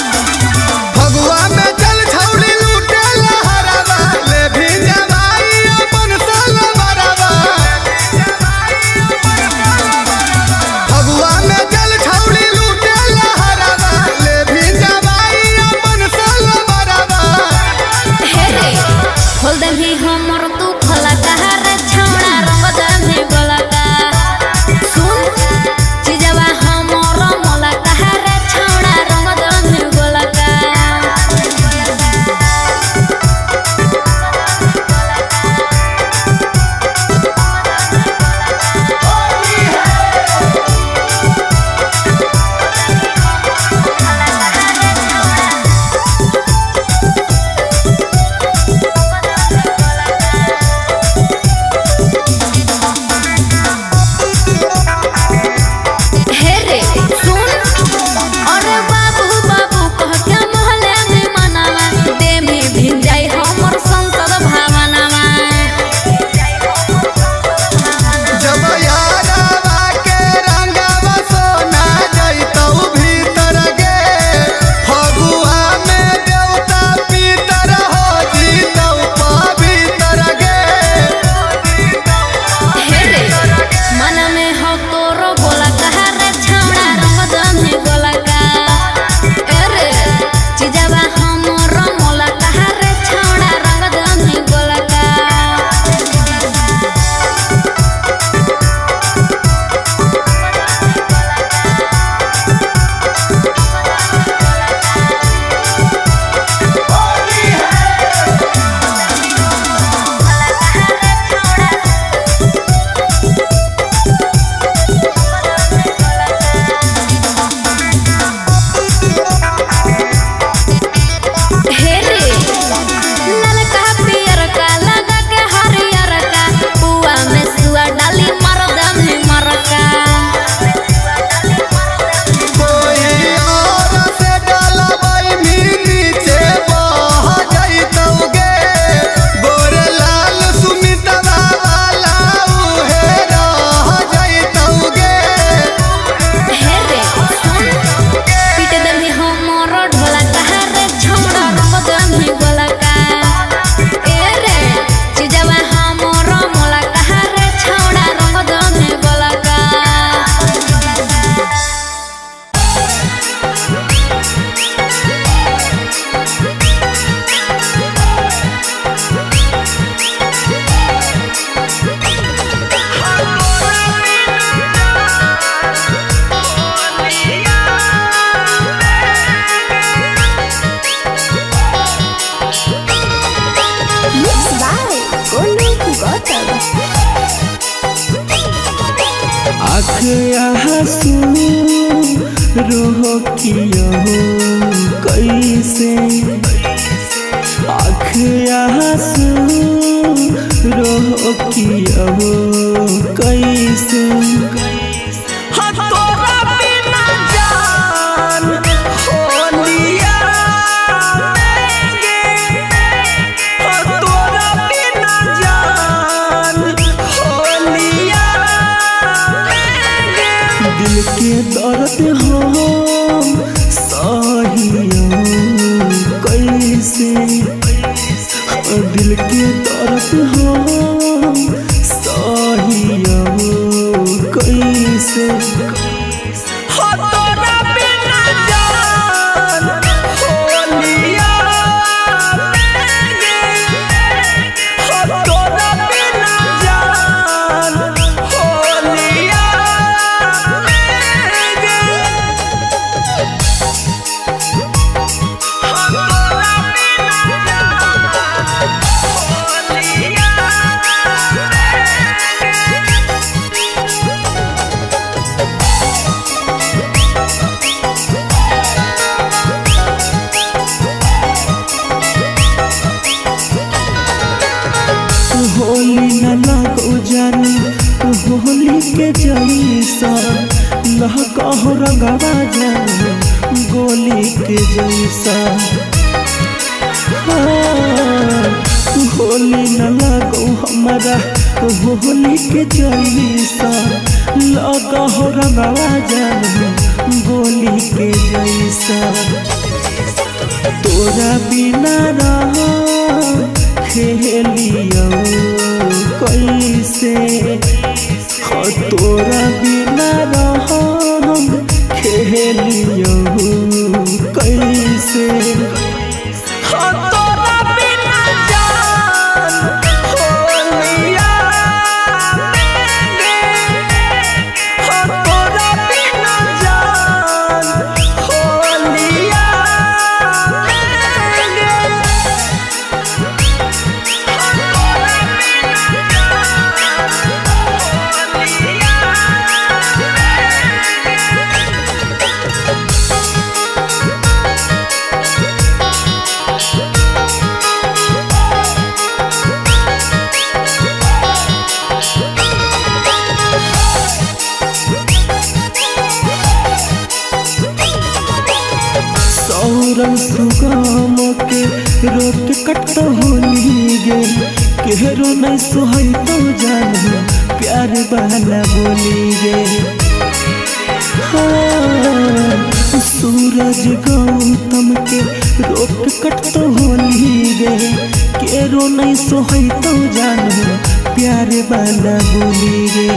Phagua में जल छौली लूटे लहरावा ले भी जवाई अपन साल बरावा फगुआ में जल छौली लूटे लहरावा ले भी जवाई अपन साल बरावा हे रे खोल दे भी हमर तू खोला कहार छौड़ा रंग दे भी गोला का सुन चिजवा हमर मोला कहार छौड़ा रंग दे भी गोला का हे रे सुन अरे बाबू बाबू कह के मोहल्ले में मनावा दे भी भिन जाई हमर संसद भावनावा जब यारावा के रंगवा सोना जइतौ भीतर गे फगुआ में देवता पीतर हो जीतौ पवित्र गे हे रे मन में हो तोरो गोला कहार छौड़ा रंग दमे गोला का ए रे चिजवा हमर मोला कहार छौड़ा रंग दमे गोला का हे रे ललका पियर का लगा के हरियर का पुआ में सुआ डाली मर दमे मरका कोई और से डालबै भी नीचे बह जइतौ गे गोरे लाल सुमितवा वाला उहे रह जइतौ गे हे रे सुन पीट दमी हमर ढोला कहार छौड़ा रंग दमी गोला का ए रे चिजवा हमर मोला कहार छौड़ा रंग दमी गोला का Mixed by Golu Gautam. आँसू रोह किया हो कैसे के दर्द हो सहिया कैसे हो तोरा बिना जान होलिया हो तोरा बिना जान होलिया होली न लगो जानी होली के जैसा लहकहो रंगवा जानी गोली के जैसा होली न लगो हमारा होली के जैसा लगहो रंगवा जानी गोली के जैसा तोरा बिना रहा खेलियो कैसे हो तोरा बिना रहम खेलियो कैसे हो तोरा बिना जान होलिया हो तोरा बिना जान होलिया सौरन सुगम के रोक कट होली गे केहरो नहीं सोहई तो जान प्यार वाला बोली गे सूरज गौतम के रोक कट होली गे केहरो नहीं सोहई तो जान प्यार वाला बोली गे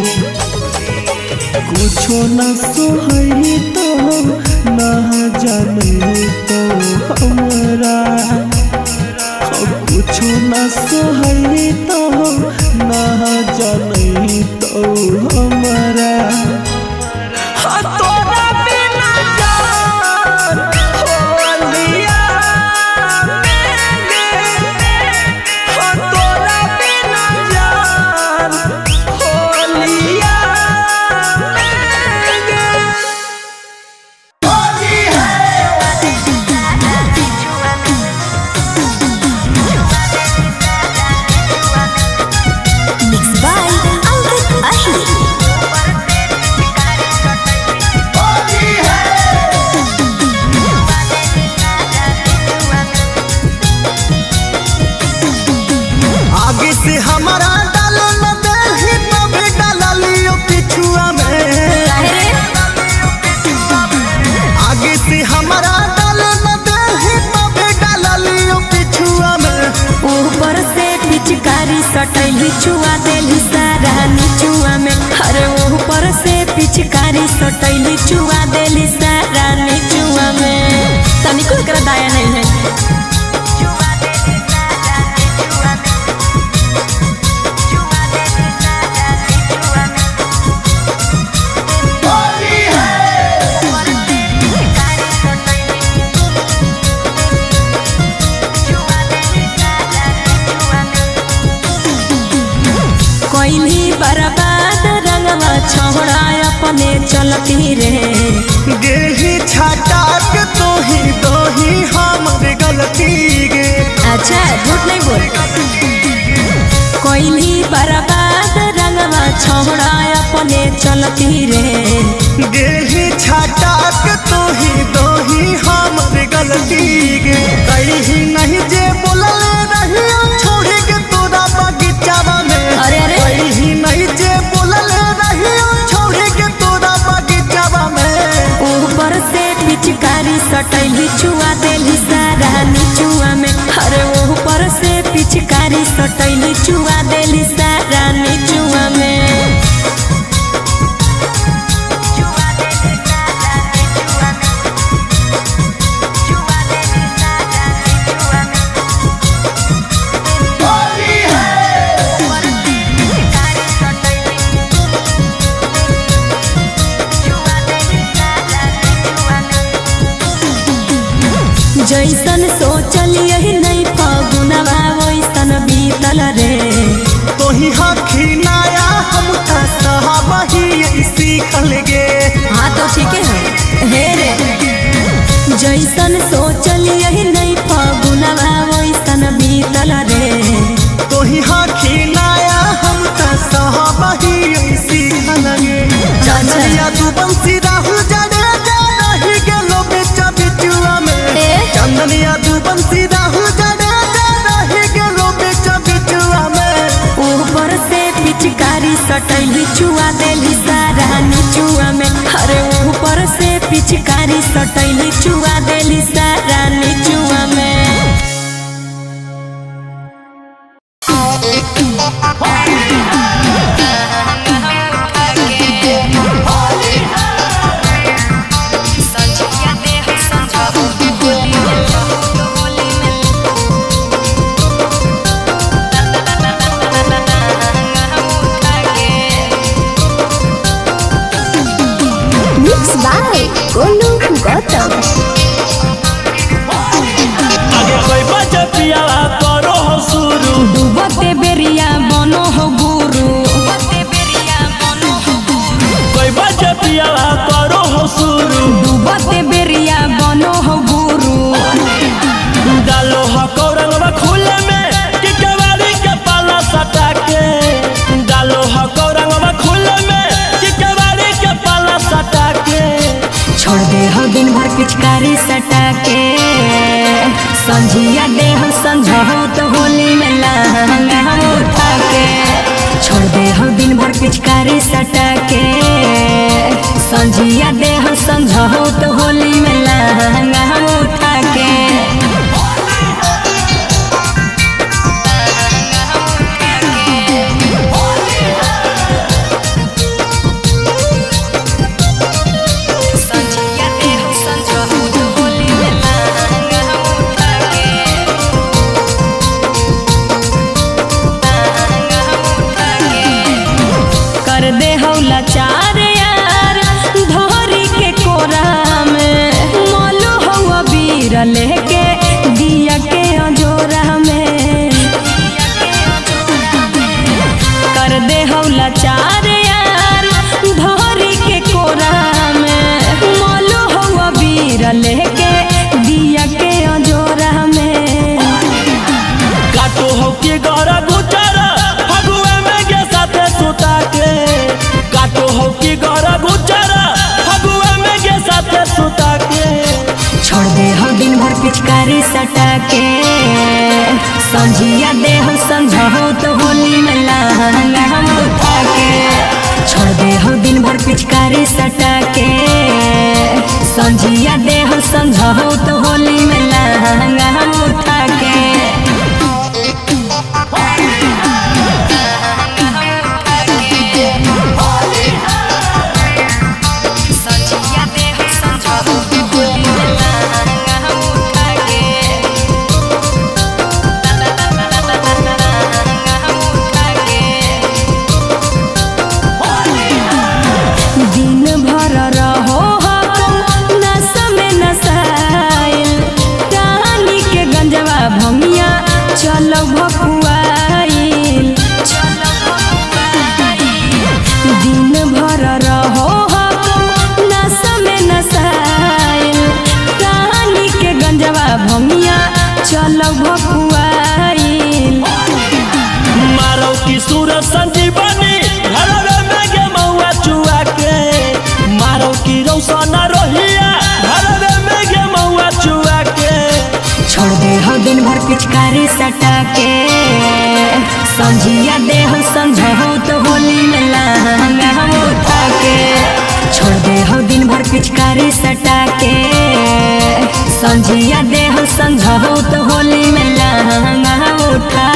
कुछो न सोहई तो ना जाने तो हमरा कुछो न सोहई तो ना जाने तो हमरा तोरा बिना जान होलिया तोरा बिना जान होलिया से हमारा डालो न दे तो भी डाला लियो पिछुआ में आगे से हमारा डालो न दे तो भी डाला लियो पिछुआ में ऊपर से पिचकारी सटैली छुआ देली सारा निचुआ में अरे ऊपर से पिचकारी सटैली छुआ देली सारा निचुआ में तनिको एकरा दया नहीं है कोइली बर्बाद रंगवा छोड़ा अपने चलती रे गेही छाटा के तो ही हमर गलती गे अच्छा झूठ नहीं बोल कोइली बर्बाद रंगवा छोड़ा अपने चलती रे गेही छाटा के तो ही हमर गलती गे कहीं नहीं जे बोलले रही छोड़ के तोरा बगीचावा में अरे अरे कहीं नहीं जे बोलले रही छोड़ के तोरा बगीचावा में ऊपर से पिचकारी सटैली छुआ देली सारा निचुआ में अरे ऊपर से पिच पिचकारी सटैली चुआ देली सारा निचुआ में। जैसन सोचल यही नहीं फगुनवा वैसन बीतल रे। तोही हखिनाया हम सहबही सीखल गे। हाँ तो ठीक है हे रे। जैसन सोचल यही नहीं फगुनवा वैसन बीतल रे। तोही हखिनाया हम सहबही सीखल गे। चंदनिया तू बंसी राहु जड़े रही गेलो बेचा बिचुआ में। चंदनिया तू बंसी राहु जड़े रही गेलो बेचा बिचुआ में। ऊपर से पिचकारी सटैली चुआ देली सारा निचुआ में। अरे ऊपर से पिचकारी सटैली चुआ देली सारा निचुआ में। Mixed by Golu Gautam. आगे कोई बच्चा पियाला करो हो शुरू। डूबते बेरिया बनो हो गुरु। कोई बच्चा पियाला करो हो शुरू। डूबते बेरिया बनो हो गुरु। डालो हो कौरंगवा खुले में कि केवाड़ी के पाला सटा के। डालो हो कौरंगवा खुले में कि केवाड़ी के पाला सटा के। छोड़ दे हो दिन भर पिचकारी सटा के। संझिया दे हो संझो तो होली में लहंगा हम उठा के। छोड़ दे हो दिन भर पिचकारी सटा के। संझिया दे हो संझो तो होली में लहंगा हम उठा के। कर दे हौला चार यार धोरी के कोरा में। मोलो हवा बीर लेके दिया के अंजोरा में। कर दे हौला चार यार धोरी के कोरा में। मोलो हवा बीर लेके दिया के अंजोरा में। काटो हो के गौरा गुचारा फगुआ में के साथे सुता के। काटो हो के गौरा गुचारा फगुआ में के साथे सुता के। छोड़ दे हो दिन भर पिचकारी सटा के। संझिया दे हो संझो तो होली में लहंगा हम उठा के। छोड़ दे हो दिन भर पिचकारी सटा के। संझिया दे हो संझो तो होली में लहंगा हम उठा के। दिन भर रहो हम नशा में नशाइल। रानी के गंजवा भंगिया चलो भकुआइल। दिन भर रहो हम नशा में नशाइल। रानी के गंजवा भंगिया चलो भकुआइल। मारो की सूरज संजीवनी घरवे में गे मौआ चुआ के। मारो की रौसना रोहिया घरवे में गे मौआ चुआ के। छोड़ दे हो दिन भर पिचकारी सटा के। संझिया दे हो संझो तो होली में लहंगा हम उठा के। छोड़ दे हो दिन भर पिचकारी सटा के। संझिया दे हो संझो तो होली में लहंगा हम उठा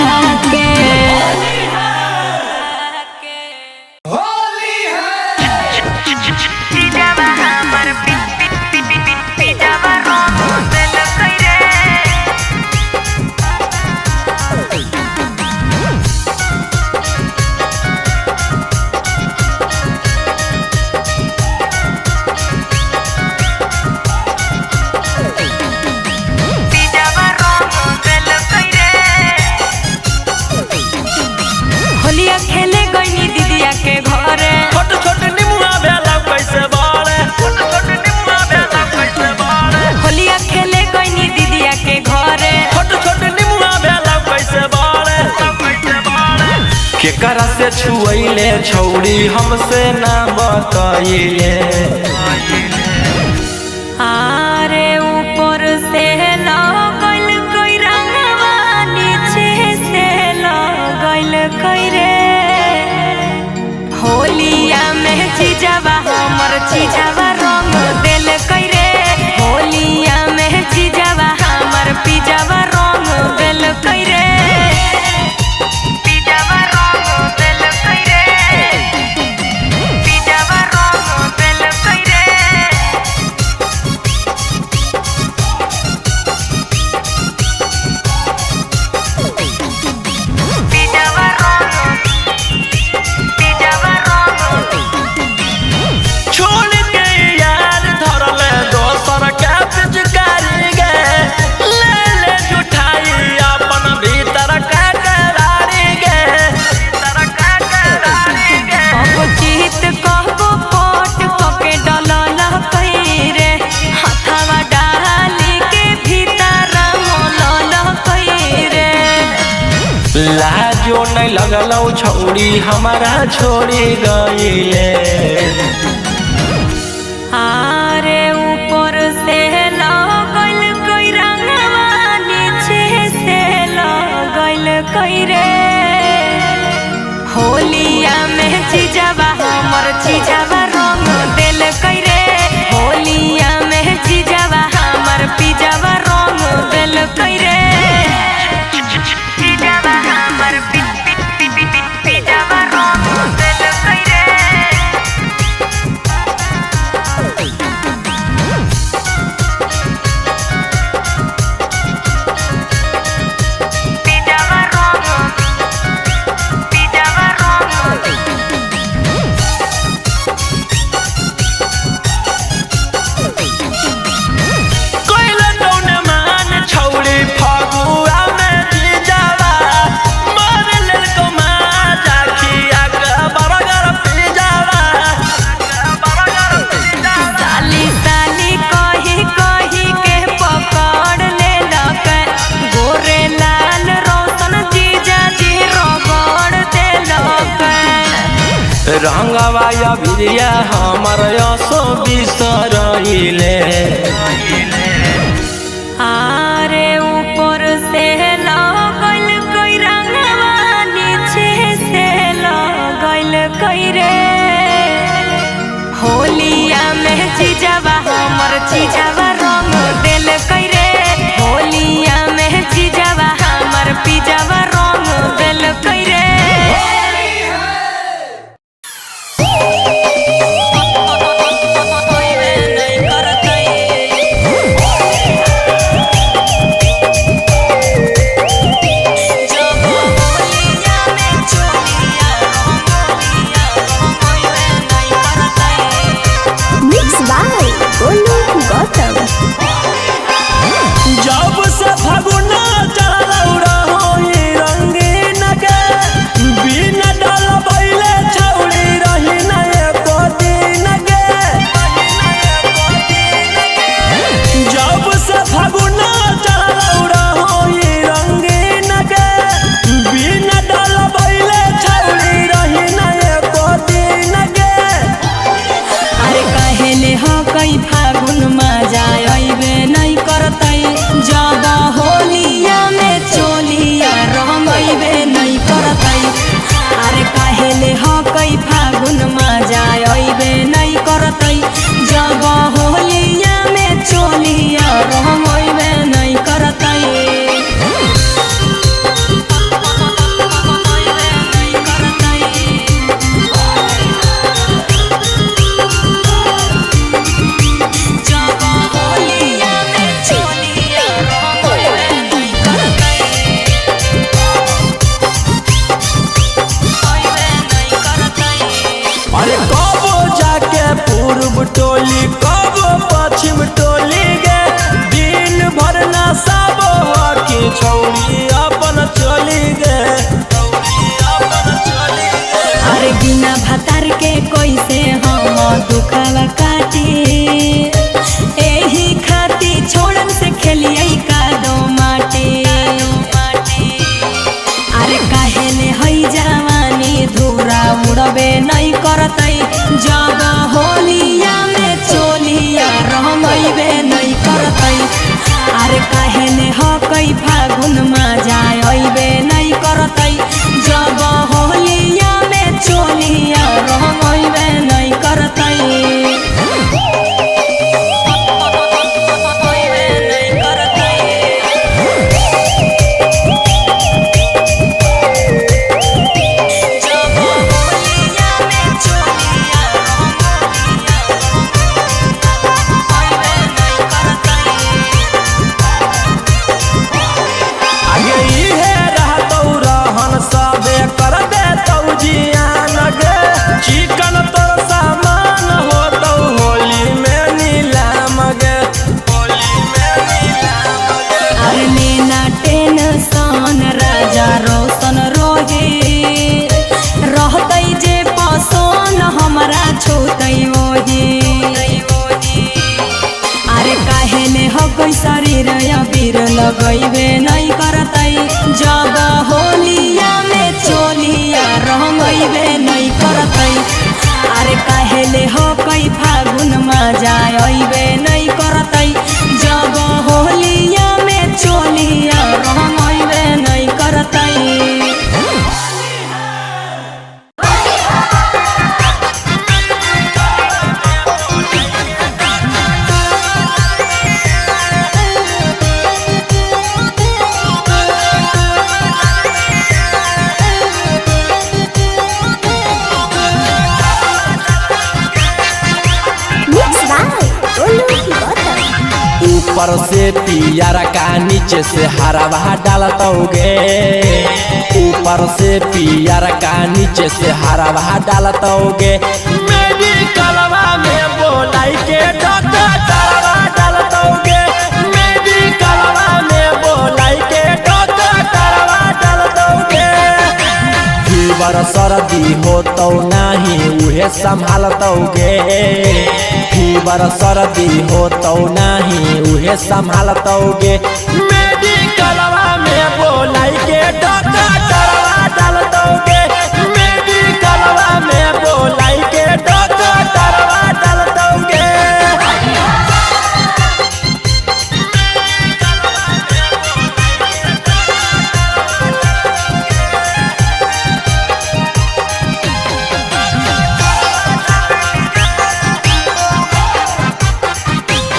केकरा से छुएले छौड़ी हमसे ना बताइले। आरे ऊपर से लगल कोई रंगवा नीचे से लगल कोई रे होलिया में जीजावा हमर जीजावा रंग दिल कोई रे होलिया में जीजावा हमर पिजावा रंग दिल कोई रे पिजावा रंग दिल कोई रे पिजावा रंग दिल कोई रे लाजो नहीं लगलौ छौड़ी हमारा छोड़ी गईले। आरे ऊपर से लगल कोई रंगवा नीचे से लगल कोई रे होलिया में जीजावा हमर जीजावा रंग दिल कोई रे होलिया में जीजावा हमर पिजावा रंग दिल कोई रे पिजावा हमर पिजावा रंग दिल कोई रे रंगवा या बिरिया हमर असो बिसरइले। आरे ऊपर से लगल कोई रंगवा नीचे से लगल कोई रे होलिया में जीजावा हमर जीजावा रंग दिल कोई रे होलिया में जीजावा हमर पिजावा रंग दिल कोई रे Mixed by Golu Gautam. जब से फगुना चढ़लौ रहोई रंगीन के बिना डलबैले छौड़ी रही न एको दिन के। जब से फगुना चढ़लौ रहोई रंगीन के बिना डलबैले छौड़ी रही न एको दिन के। अरे कहेले हो कई फागुन मजा अइबे नहीं करतै जब होलिया में चोलिया रंगइबे नहीं करतै। अरे कहेले हो कई फागुन मजा अइबे नहीं करतै जब होलिया में चोलिया रंगइबे नहीं करतै। अरे कबो जाके पूर्व टोली कबो पश्चिम टोली गे दिन भर ना सब की छौड़ी अपन चली गे। अरे बिना भतार के कैसे हम दुखवा काटी एही खाती छोड़न से खेलिए का दो माटी। अरे काहे ने हई जवानी फागुन मजा अइबे नहीं करतै जब होलिया में चोलिया रंगइबे नहीं करतै चिकन तोर सामान हो तो होली में नीलाम गे होली में नीलाम गे अरे लेना टेंशन राजा रोशन रोहे रहतै जे पसंद हमरा छूतै ओहे अरे काहे ने हकै शरीर अबीर लगैबे नहीं करतै जब होलिया में चोलिया रंगैबे नहीं करतै अरे काहे ले हकै फागुन मजा अइबे नहीं करतै जब होलिया में चोलिया रंगैबे नहीं करतै ऊपर से पियर का नीचे से हरा डालतोगे ऊपर से पियर का नीचे से हरा डालतोगे मेडिकलवा में बोलाई के डॉक्टर डालतोगे मेडिकलवा में बोलाई के डॉक्टर डालतोगे फीवर सर्दी हो तो नहीं उहे संभालतोगे फीवर सर्दी हो तो नहीं उहे संभालतोगे मेडिकलवा में बोलाई के डॉक्टर डालतोगे मेडिकलवा में बोलाई के डॉक्टर डालतोगे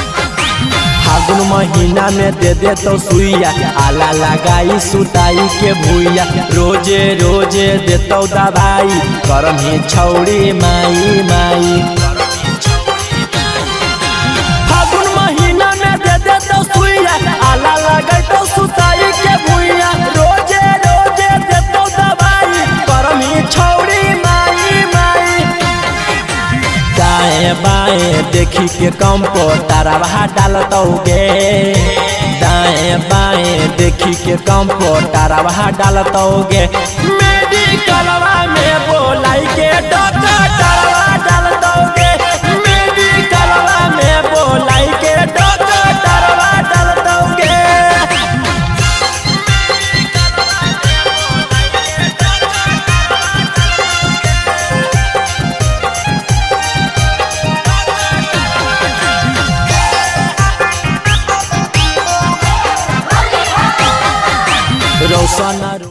फागुन महीना में दे दे तो सुइया आला लगाई सुताई के भूइया रोजे रोजे देतो दवाई करम ही छौड़ी माई माई फागुन महीना में दे दे तो सुइया आला लगाई तो सुताई के भूइया रोजे रोजे देतो दवाई करम ही छौड़ी माई माई दाएं बाएं देखी के कंप्यूटरवा डालतोगे दाएं बाएं देखी के कंप्यूटरवा डालतोगे मेडिकलवा में बोलाई के